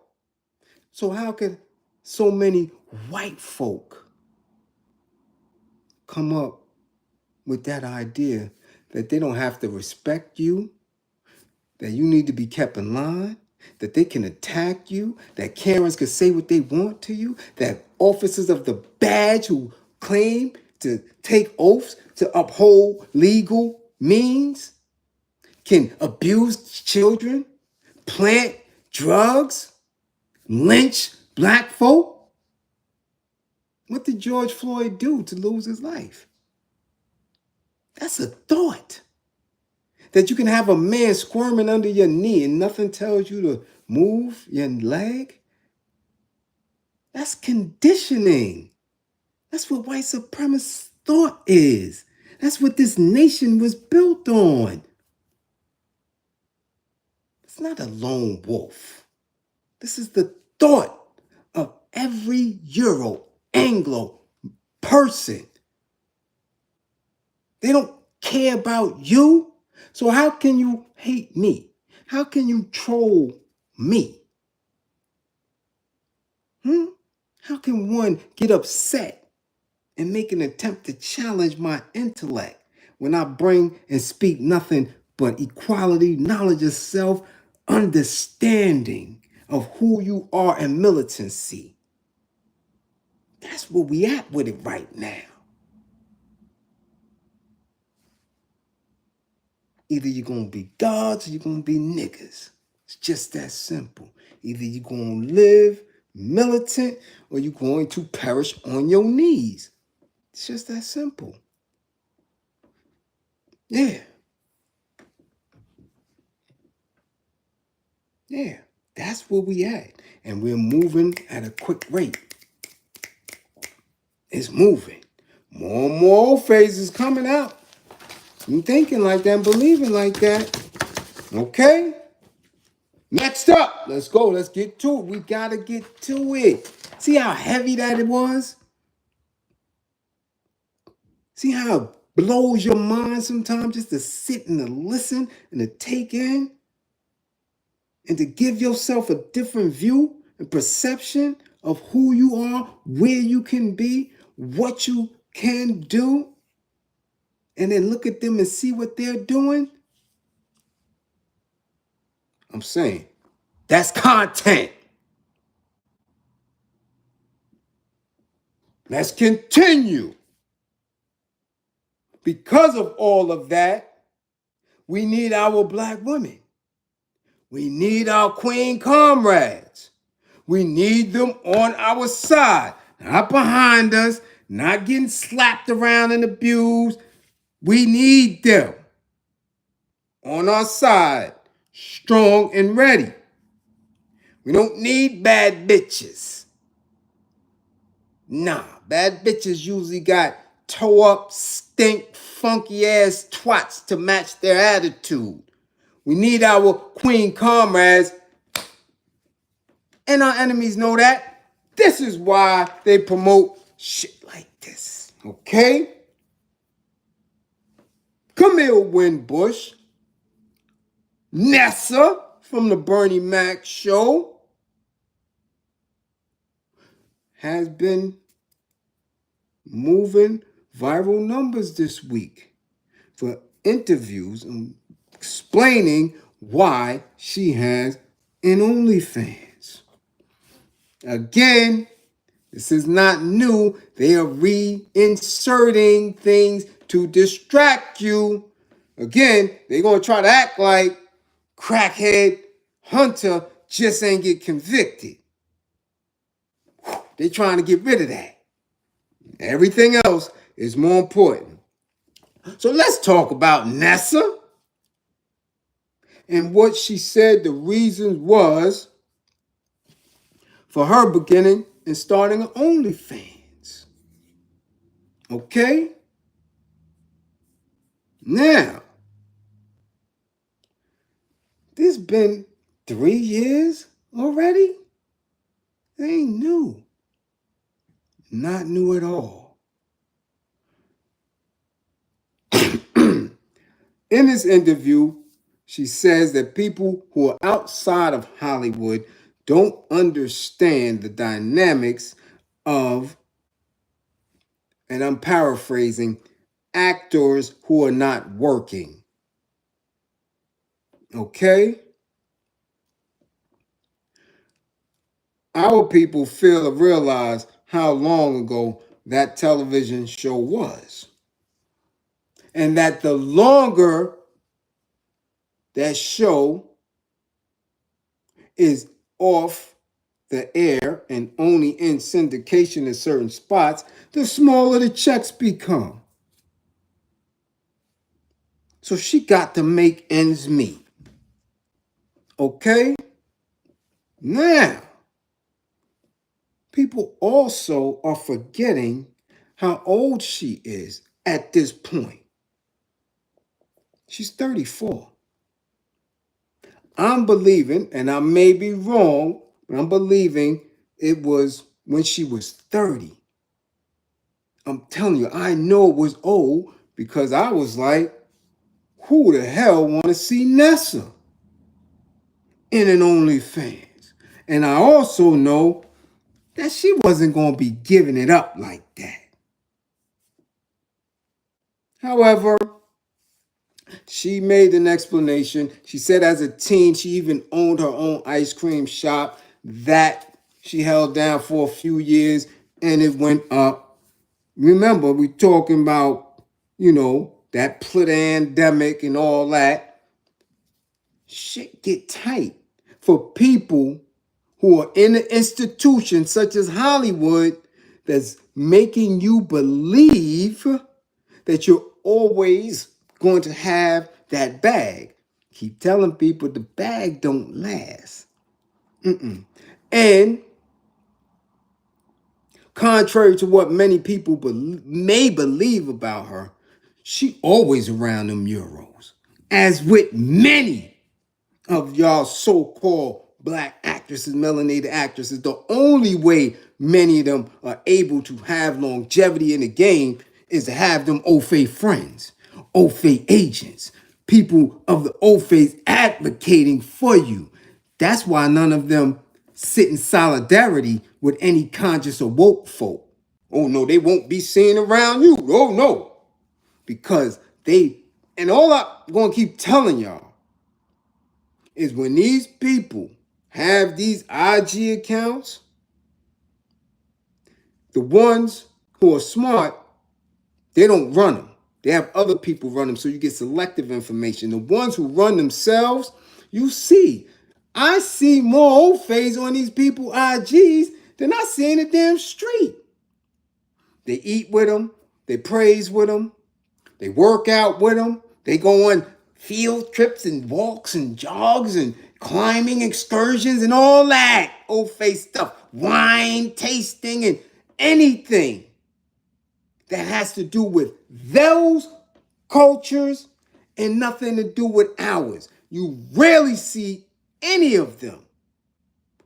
So how could so many white folk come up with that idea that they don't have to respect you, that you need to be kept in line, that they can attack you, that Karens can say what they want to you, that officers of the badge who claim to take oaths to uphold legal means can abuse children, plant drugs, lynch black folk? What did George Floyd do to lose his life? That's a thought. That you can have a man squirming under your knee and nothing tells you to move your leg? That's conditioning. That's what white supremacist thought is. That's what this nation was built on. It's not a lone wolf. This is the thought of every Euro, Anglo person. They don't care about you. So how can you hate me? How can you troll me? How can one get upset and make an attempt to challenge my intellect when I bring and speak nothing but equality, knowledge of self, understanding of who you are, and militancy? That's where we at with it right now. Either you're going to be gods or you're going to be niggas. It's just that simple. Either you're going to live militant or you're going to perish on your knees. It's just that simple. Yeah. Yeah. That's where we at. And we're moving at a quick rate. It's moving. More and more old phases coming out. You thinking like that and believing like that. Okay? Next up, let's go. Let's get to it. We got to get to it. See how heavy that it was? See how it blows your mind sometimes just to sit and to listen and to take in? And to give yourself a different view and perception of who you are, where you can be, what you can do, and then look at them and see what they're doing? I'm saying, that's content. Let's continue. Because of all of that, we need our black women. We need our queen comrades. We need them on our side, not behind us, not getting slapped around and abused. We need them on our side, strong and ready. We don't need bad bitches. Nah, bad bitches usually got toe up, stink, funky ass twats to match their attitude. We need our queen comrades, and our enemies know that. This is why they promote shit like this, okay? Camille Winbush, Nessa from the Bernie Mac show has been moving viral numbers this week for interviews explaining why she has an OnlyFans. Again, this is not new. They are reinserting things to distract you. Again, they're going to try to act like crackhead Hunter just ain't get convicted. They're trying to get rid of that. Everything else is more important. So let's talk about Nessa and what she said the reason was for her beginning and starting an OnlyFans. Okay? Now, this been 3 years already? It ain't new. Not new at all. In this interview, she says that people who are outside of Hollywood don't understand the dynamics of, and I'm paraphrasing, actors who are not working. Okay? Our people fail to realize how long ago that television show was. And that the longer that show is off the air and only in syndication in certain spots, the smaller the checks become. So she got to make ends meet. Okay? Now, people also are forgetting how old she is at this point. She's 34. I'm believing, and I may be wrong, but I'm believing it was when she was 30. I'm telling you, I know it was old because I was like, who the hell want to see Nessa in an OnlyFans? And I also know that she wasn't going to be giving it up like that. However, she made an explanation. She said as a teen, she even owned her own ice cream shop that she held down for a few years and it went up. Remember, we talking about, that pandemic and all that. Shit get tight for people who are in an institution such as Hollywood that's making you believe that you're always going to have that bag. Keep telling people the bag don't last. And contrary to what many people may believe about her, she always around them euros. As with many of y'all so-called black actresses, melanated actresses, the only way many of them are able to have longevity in the game is to have them au fait friends, au fait agents, people of the au fait advocating for you. That's why none of them sit in solidarity with any conscious or woke folk. Oh no, they won't be seen around you. Oh no. Because and all I'm going to keep telling y'all is when these people have these IG accounts, the ones who are smart, they don't run them. They have other people run them, so you get selective information. The ones who run themselves, you see. I see more old face on these people IGs than I see in the damn street. They eat with them. They praise with them. They work out with them. They go on field trips and walks and jogs and climbing excursions and all that old face stuff. Wine tasting and anything that has to do with those cultures and nothing to do with ours. You rarely see any of them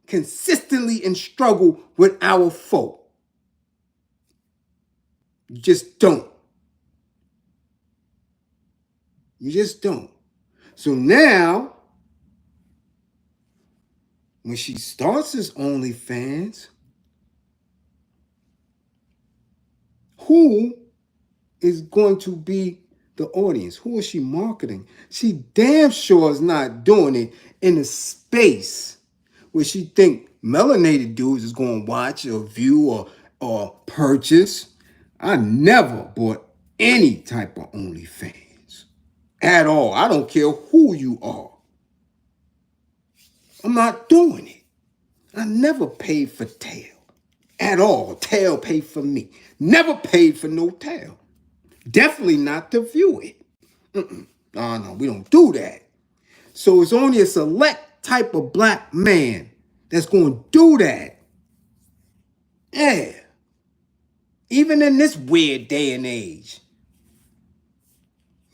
consistently in struggle with our folk. You just don't. You just don't. So now, when she starts this OnlyFans, who is going to be the audience? Who is she marketing? She damn sure is not doing it in a space where she think melanated dudes is going to watch or view or purchase. I never bought any type of OnlyFans at all. I don't care who you are. I'm not doing it. I never paid for tail at all. Tail paid for me. Never paid for no tail. Definitely not to view it. No, we don't do that. So it's only a select type of black man that's going to do that. Yeah. Even in this weird day and age.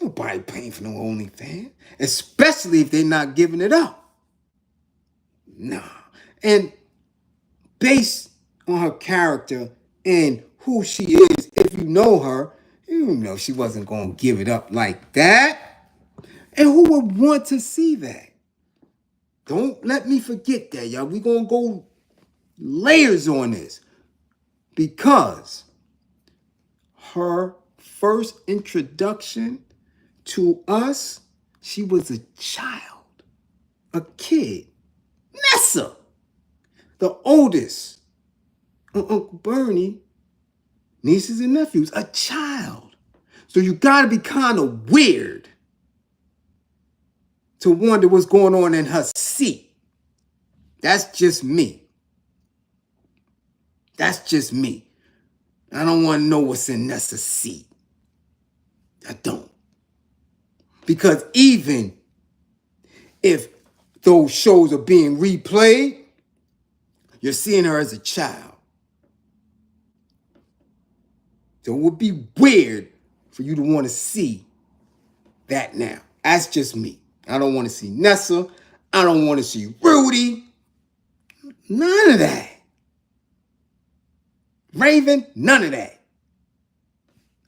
Nobody paying for no OnlyFans. Especially if they're not giving it up. Nah. And based on her character and who she is, if you know her, you know she wasn't going to give it up like that. And who would want to see that? Don't let me forget that, y'all. We're going to go layers on this. Because her first introduction to us, she was a child, a kid. Nessa, the oldest, Uncle Bernie, nieces and nephews, a child. So you got to be kind of weird to wonder what's going on in her seat. That's just me. That's just me. I don't want to know what's in Nessa's seat. I don't. Because even if those shows are being replayed, you're seeing her as a child. So it would be weird for you to want to see that now. That's just me. I don't want to see Nessa. I don't want to see Rudy. None of that. Raven, none of that.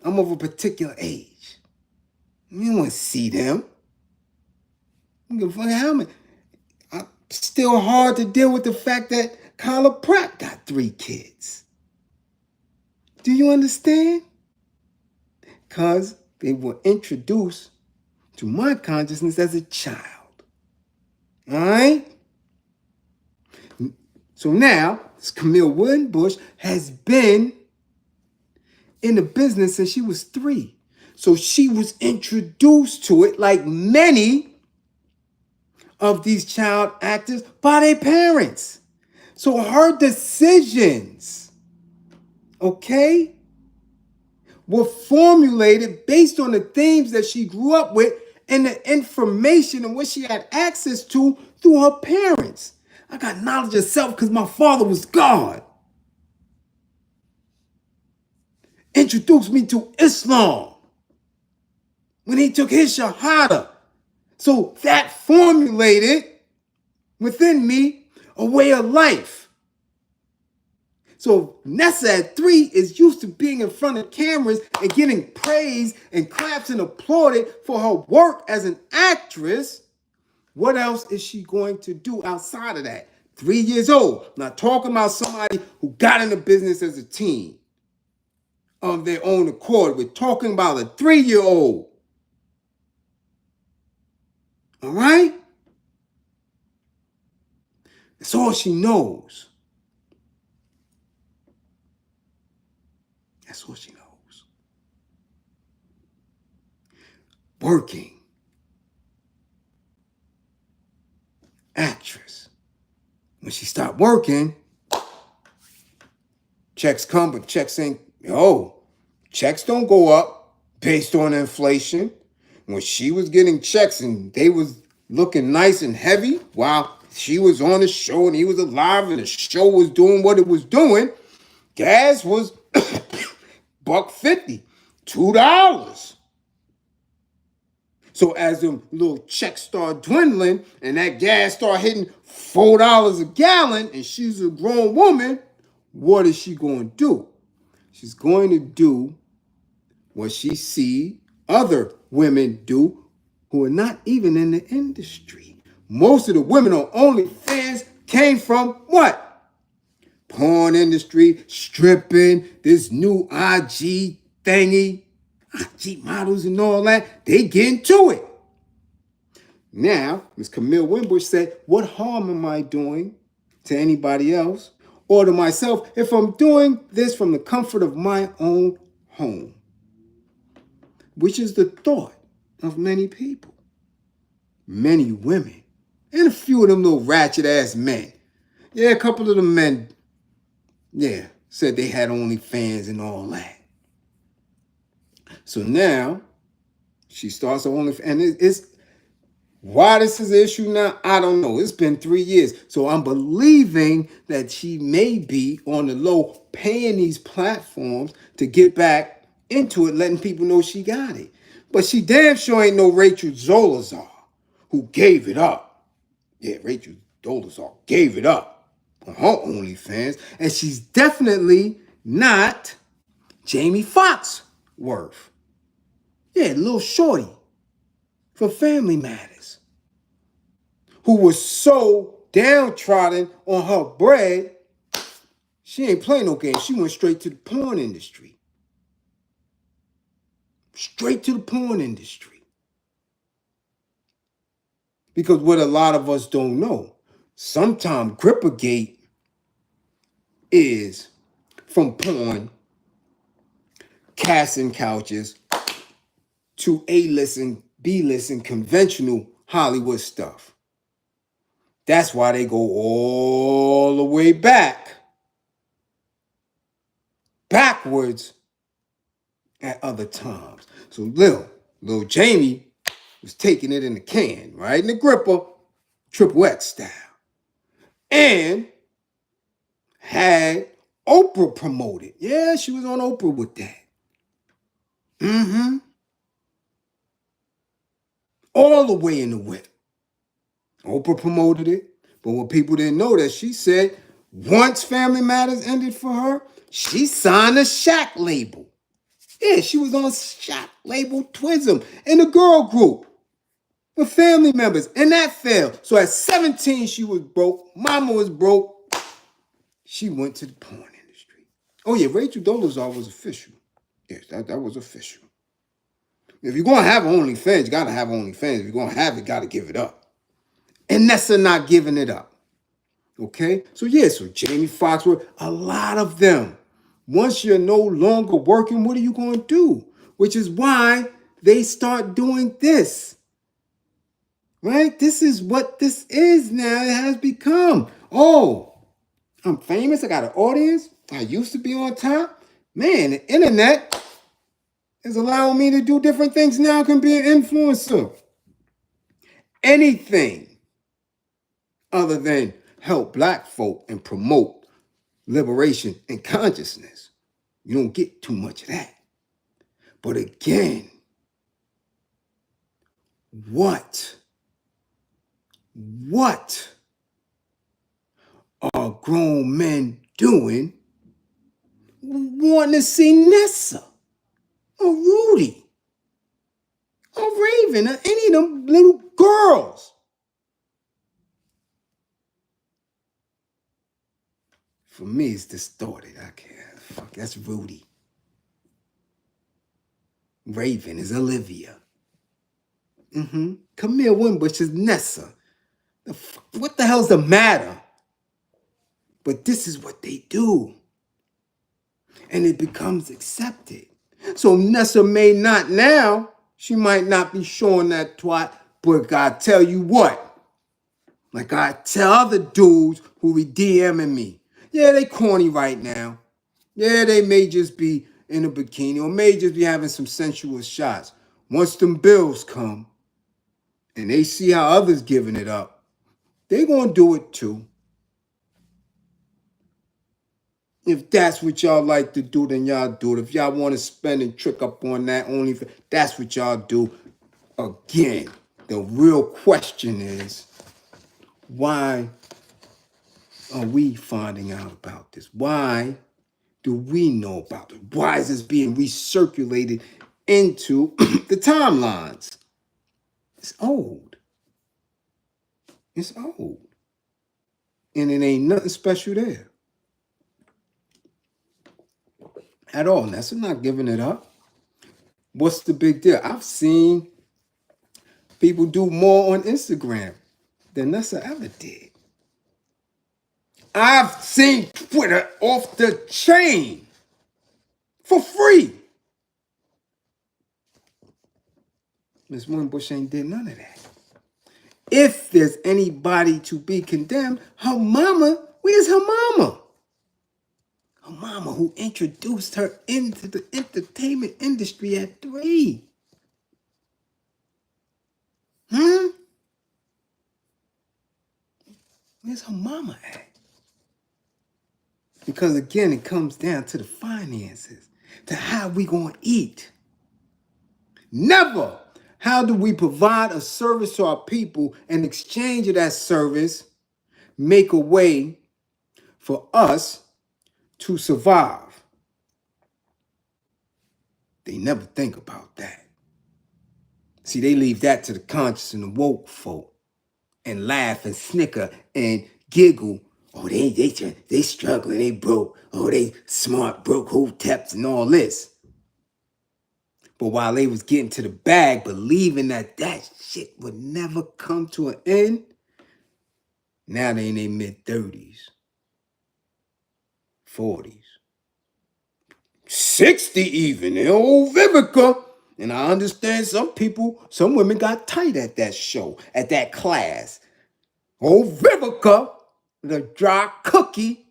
I'm of a particular age. You don't want to see them. I'm still hard to deal with the fact that Kyla Pratt got 3 kids. Do you understand? Because they were introduced to my consciousness as a child. All right? So now, Camille Woodenbush has been in the business since she was 3. So she was introduced to it like many of these child actors by their parents. So her decisions, okay, were formulated based on the themes that she grew up with and the information and what she had access to through her parents. I got knowledge of self because my father was God. Introduced me to Islam when he took his Shahada. So that formulated within me a way of life. So Nessa at 3 is used to being in front of cameras and getting praise and claps and applauded for her work as an actress. What else is she going to do outside of that? 3 years old. I'm not talking about somebody who got in the business as a teen of their own accord. We're talking about a 3-year-old. All right? That's all she knows. That's all she knows. Working. Actress. When she stopped working, checks come, but checks ain't, checks don't go up based on inflation. When she was getting checks and they was looking nice and heavy while she was on the show and he was alive and the show was doing what it was doing, gas was $1.50, $2. So as the little checks start dwindling and that gas start hitting $4 a gallon and she's a grown woman, what is she going to do? She's going to do what she see other women do who are not even in the industry. Most of the women on OnlyFans came from what? Porn industry, stripping, this new IG thingy. Jeep models and all that, they get into it. Now, Ms. Camille Winbush said, what harm am I doing to anybody else or to myself if I'm doing this from the comfort of my own home? Which is the thought of many people, many women, and a few of them little ratchet ass men. Yeah, a couple of the men, yeah, said they had OnlyFans and all that. So now she starts her OnlyFans, and it's why this is an issue now, I don't know. It's been 3 years. So I'm believing that she may be on the low paying these platforms to get back into it, letting people know she got it. But she damn sure ain't no Rachel Dolezal who gave it up. Yeah, Rachel Dolezal gave it up on her OnlyFans. And she's definitely not Jamie Foxworth. Yeah, little shorty for Family Matters, who was so downtrodden on her bread, she ain't playing no games. She went straight to the porn industry. Straight to the porn industry. Because what a lot of us don't know, sometimes Grippergate is from porn, casting couches, to A-list and B-list and conventional Hollywood stuff. That's why they go all the way backwards at other times. So little Jamie was taking it in the can, right in the gripper, triple X style. And had Oprah promoted. Yeah, she was on Oprah with that. All the way in the whip. Oprah promoted it. But what people didn't know that she said once Family Matters ended for her, she signed a Shaq label. Yeah, she was on Shaq label Twism in the girl group with family members, and that failed. So at 17, she was broke. Mama was broke. She went to the porn industry. Oh yeah, Rachel Dolezal was official. Yes, that was official. If you're gonna have OnlyFans, you gotta have OnlyFans. If you're gonna have it, gotta give it up. And Nessa not giving it up. Okay? So yeah, so Jamie Foxworth, a lot of them. Once you're no longer working, what are you gonna do? Which is why they start doing this. Right? This is what this is now. It has become. Oh, I'm famous. I got an audience. I used to be on top. Man, the internet is allowing me to do different things now. I can be an influencer. Anything other than help black folk and promote liberation and consciousness. You don't get too much of that. But again, what are grown men doing wanting to see Nessa or Rudy or Raven or any of them little girls? For me, it's distorted. I can't. Fuck, that's Rudy. Raven is Olivia. Camille Winbush is Nessa. What the hell's the matter? But this is what they do. And it becomes accepted. So Nessa may not now, she might not be showing that twat, but I tell you what, like I tell other dudes who be DMing me, yeah, they corny right now. Yeah, they may just be in a bikini or may just be having some sensual shots. Once them bills come and they see how others giving it up, they gonna do it too. If that's what y'all like to do, then y'all do it. If y'all want to spend and trick up on that only, that's what y'all do. Again, the real question is, why are we finding out about this? Why do we know about it? Why is this being recirculated into the timelines? It's old. It's old. And it ain't nothing special there. At all. Nessa not giving it up. What's the big deal? I've seen people do more on Instagram than Nessa ever did. I've seen Twitter off the chain for free. Miss Winbush ain't did none of that. If there's anybody to be condemned, her mama, where's her mama? Her mama who introduced her into the entertainment industry at 3. Where's her mama at? Because again, it comes down to the finances, to how we gonna eat. Never how do we provide a service to our people and exchange of that service, make a way for us to survive. They never think about that. See, they leave that to the conscious and the woke folk and laugh and snicker and giggle. Oh, they struggling, they broke. Oh, they smart, broke hoteps and all this. But while they was getting to the bag, believing that shit would never come to an end, now they in their mid-30s, 40s, 60 even. They're old Vivica. And I understand some women got tight at that show, at that class. Old Vivica with a dry cookie.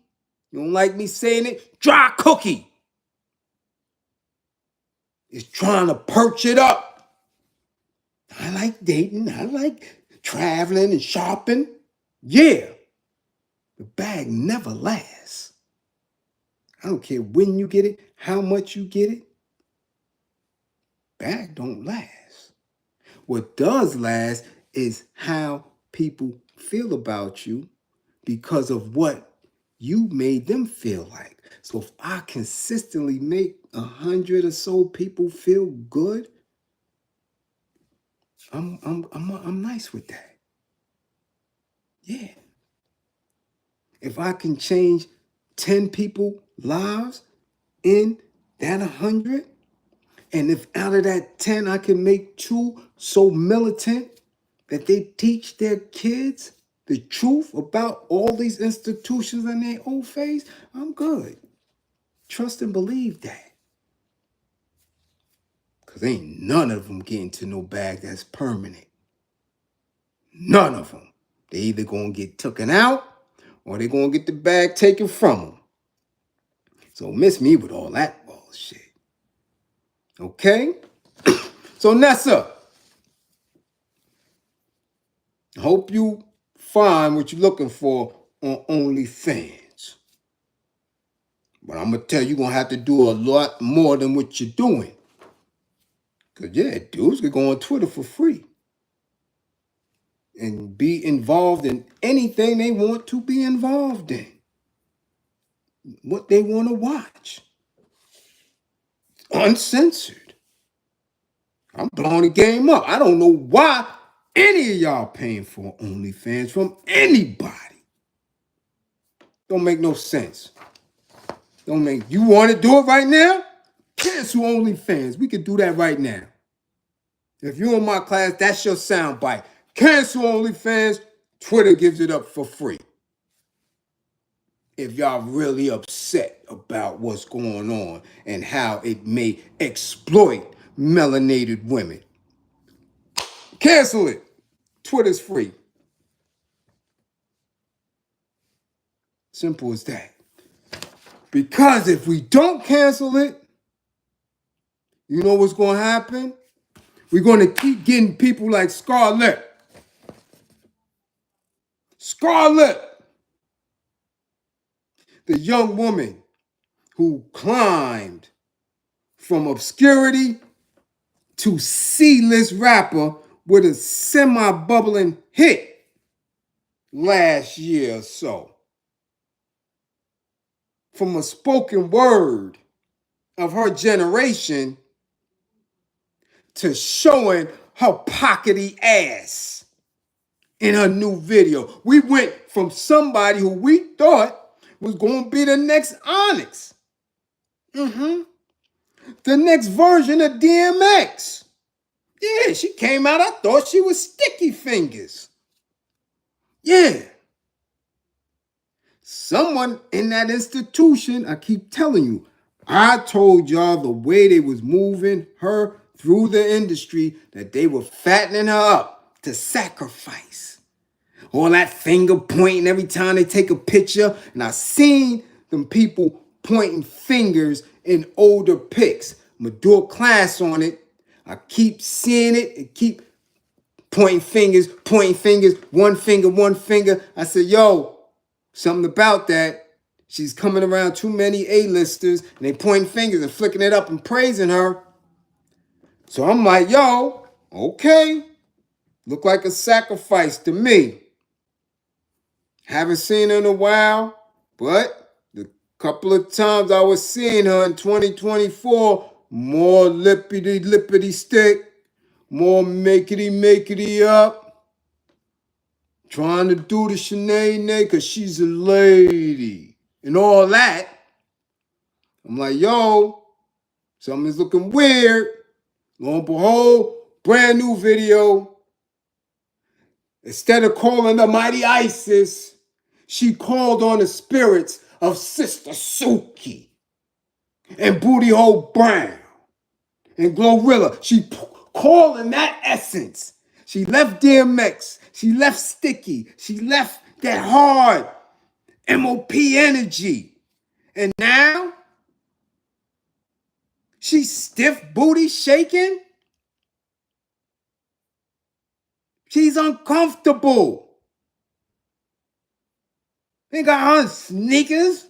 You don't like me saying it? Dry cookie. Is trying to perch it up. I like dating. I like traveling and shopping. Yeah. The bag never lasts. I don't care when you get it, how much you get it. Bag don't last. What does last is how people feel about you because of what you made them feel like. So if I consistently make 100 or so people feel good, I'm nice with that. Yeah. If I can change 10 people lives in that 100, and if out of that 10 I can make 2 so militant that they teach their kids the truth about all these institutions in their old phase, I'm good. Trust and believe that. Because ain't none of them getting to no bag that's permanent. None of them. They either going to get taken out or they going to get the bag taken from them. So miss me with all that bullshit. Okay? So Nessa, I hope you find what you're looking for on OnlyFans. But I'm going to tell you, you're going to have to do a lot more than what you're doing. Because, yeah, dudes can go on Twitter for free and be involved in anything they want to be involved in. What they want to watch. Uncensored. I'm blowing the game up. I don't know why any of y'all paying for OnlyFans from anybody. Don't make no sense. You want to do it right now? Cancel OnlyFans. We could do that right now. If you're in my class, that's your soundbite. Cancel OnlyFans. Twitter gives it up for free. If y'all really upset about what's going on and how it may exploit melanated women. Cancel it. Twitter's free. Simple as that. Because if we don't cancel it, you know what's going to happen? We're going to keep getting people like Scarlip. Scarlip, the young woman who climbed from obscurity to C-list rapper with a semi-bubbling hit last year or so. From a spoken word of her generation to showing her pockety ass in her new video. We went from somebody who we thought was going to be the next Onyx. the next version of DMX. Yeah, she came out, I thought she was Sticky Fingers. Yeah. Someone in that institution, I keep telling you, I told y'all the way they was moving her through the industry, that they were fattening her up to sacrifice. All that finger pointing every time they take a picture. And I seen them people pointing fingers in older pics. I'm going to do a class on it. I keep seeing it and keep pointing fingers, one finger. I said, yo, something about that. She's coming around too many A-listers and they pointing fingers and flicking it up and praising her. So I'm like, yo, okay. Look like a sacrifice to me. Haven't seen her in a while, but the couple of times I was seeing her in 2024, more lippity stick, more makety up, trying to do the Sinead because she's a lady and all that. I'm like, yo, something's looking weird. Lo and behold, brand new video. Instead of calling the mighty Isis, she called on the spirits of Sister Suki and Booty Hole Brown and Glorilla. She called in that essence. She left DMX. She left Sticky. She left that hard MOP energy. And now she's stiff booty shaking. She's uncomfortable. They got on sneakers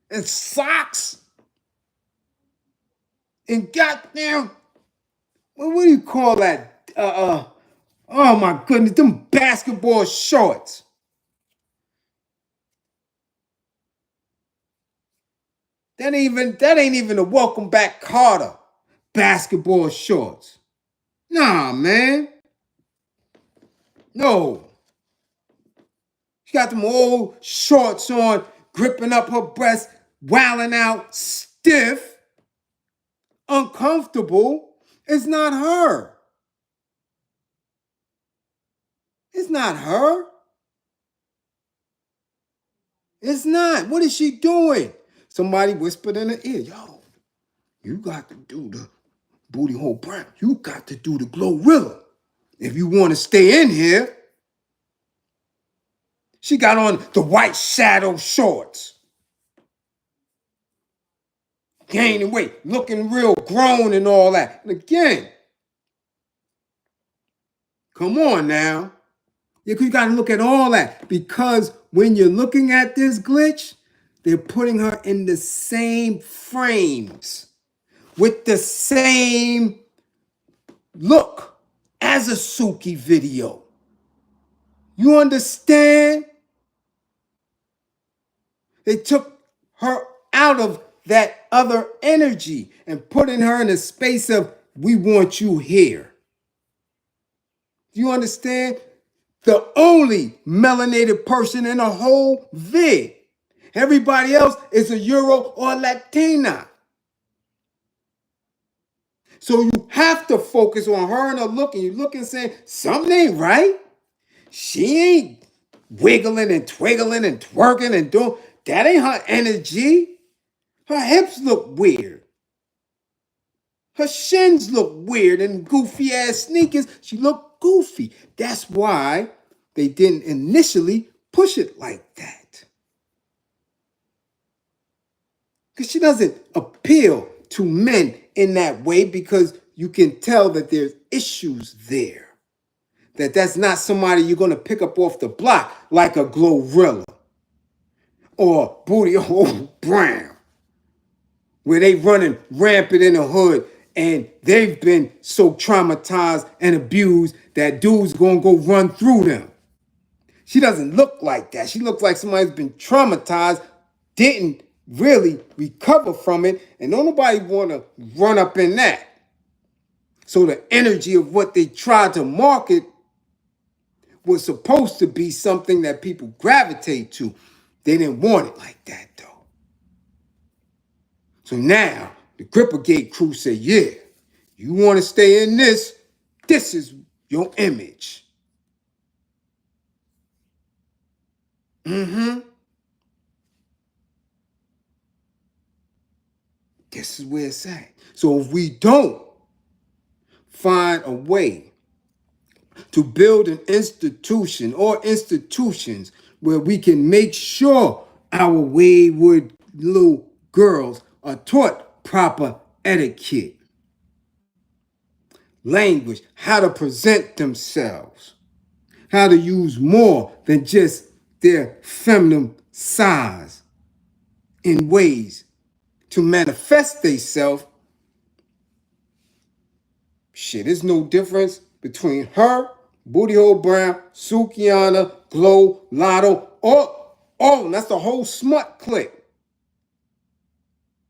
and socks and goddamn, what do you call that? Oh my goodness, them basketball shorts. That ain't even a Welcome Back Carter basketball shorts. Nah, man. No. She got them old shorts on, gripping up her breast, wilding out, stiff, uncomfortable. It's not her. It's not her. It's not. What is she doing? Somebody whispered in her ear, yo, you got to do the Booty Hole Brown. You got to do the Glorilla if you want to stay in here. She got on the white shadow shorts. Gaining weight, looking real grown and all that. And again, come on now. You got to look at all that, because when you're looking at this glitch, they're putting her in the same frames with the same look as a Suki video. You understand? They took her out of that other energy and putting her in a space of, we want you here. Do you understand? The only melanated person in a whole vid. Everybody else is a Euro or Latina. So you have to focus on her and her look, and you look and say, something ain't right. She ain't wiggling and twiggling and twerking and doing, that ain't her energy. Her hips look weird. Her shins look weird and goofy ass sneakers. She looked goofy. That's why they didn't initially push it like that. Because she doesn't appeal to men in that way, because you can tell that there's issues there. That's not somebody you're going to pick up off the block like a Glorilla or Booty Hole Brown, where they running rampant in the hood and they've been so traumatized and abused that dudes gonna go run through them. She doesn't look like that. She looks like somebody's been traumatized, didn't really recover from it, and don't nobody wanna run up in that. So the energy of what they tried to market was supposed to be something that people gravitate to. They didn't want it like that though. So now The Grippergate crew said, yeah, you want to stay in this, this is your image. Mm-hmm. This is where it's at. So if we don't find a way to build an institution or institutions where we can make sure our wayward little girls are taught proper etiquette, language, how to present themselves, how to use more than just their feminine size in ways to manifest themselves. Shit, there's no difference between her, Booty Hole Brown, Sukiana, Glow, Lotto, all, that's the whole smut clique.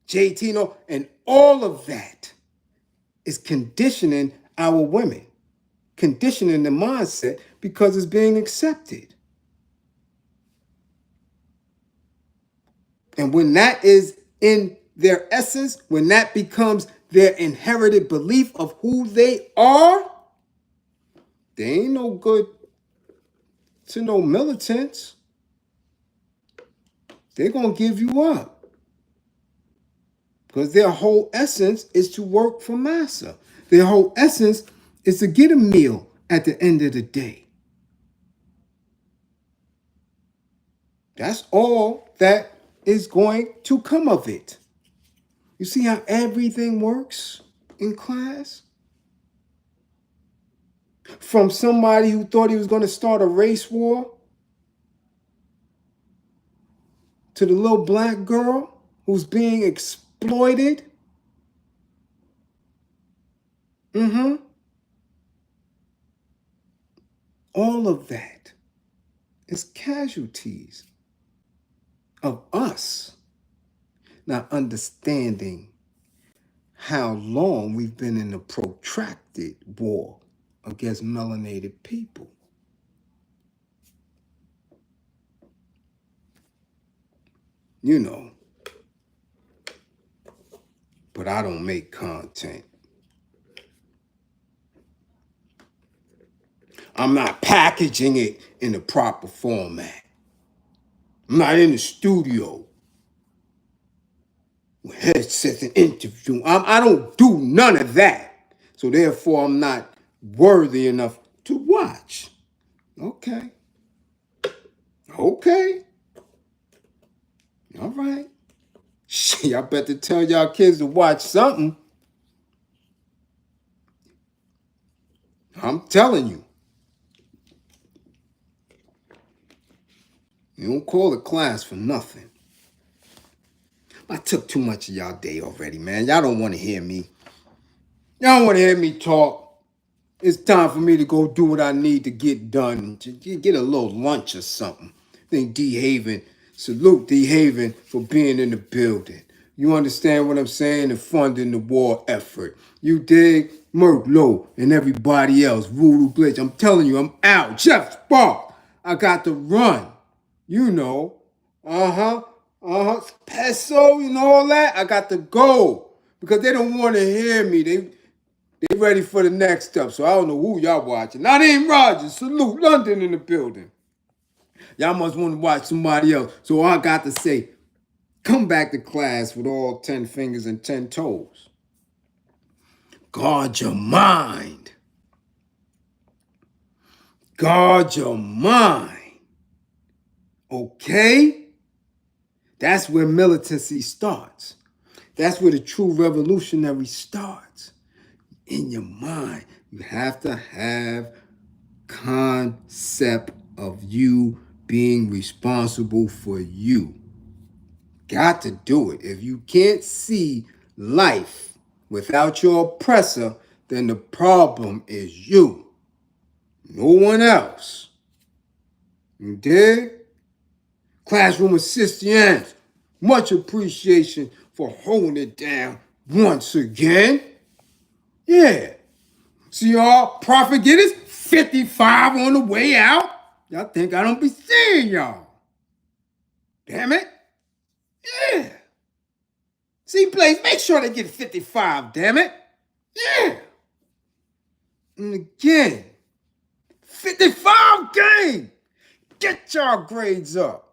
J. Tino, and all of that is conditioning our women, conditioning the mindset because it's being accepted. And when that is in their essence, when that becomes their inherited belief of who they are, they ain't no good to no militants. They're going to give you up. Because their whole essence is to work for massa. Their whole essence is to get a meal at the end of the day. That's all that is going to come of it. You see how everything works in class? From somebody who thought he was going to start a race war to the little black girl who's being exploited. All of that is casualties of us not understanding how long we've been in a protracted war against melanated people. You know, but I don't make content. I'm not packaging it in the proper format. I'm not in the studio with headsets and interview. I don't do none of that. So therefore, I'm not worthy enough to watch. Okay. Okay. All right. Shit, I better tell y'all kids to watch something. I'm telling you. You don't call it class for nothing. I took too much of y'all day already, man. Y'all don't want to hear me. Y'all don't want to hear me talk. It's time for me to go do what I need to get done. To get a little lunch or something. I think D. Haven, salute D. Haven for being in the building. You understand what I'm saying? And funding the war effort. You dig? Merk Low and everybody else. Voodoo Glitch. I'm telling you, I'm out. Jeff Spark. I got to run. You know. Peso, you know all that? I got to go. Because they don't want to hear me. They ready for the next step. So I don't know who y'all watching. Nadeem Rogers, salute. London in the building. Y'all must want to watch somebody else. So I got to say, come back to class with all 10 fingers and 10 toes. Guard your mind. Guard your mind. Okay? That's where militancy starts. That's where the true revolutionary starts. In your mind. You have to have concept of you being responsible for you. Got to do it. If you can't see life without your oppressor, then the problem is you. No one else. You dig? Classroom assistants, much appreciation for holding it down once again. Yeah. See y'all, profit getters, 55 on the way out. Y'all think I don't be seeing y'all. Damn it. Yeah. See, Blaze, make sure they get 55, damn it. Yeah. And again, 55 gang. Get y'all grades up.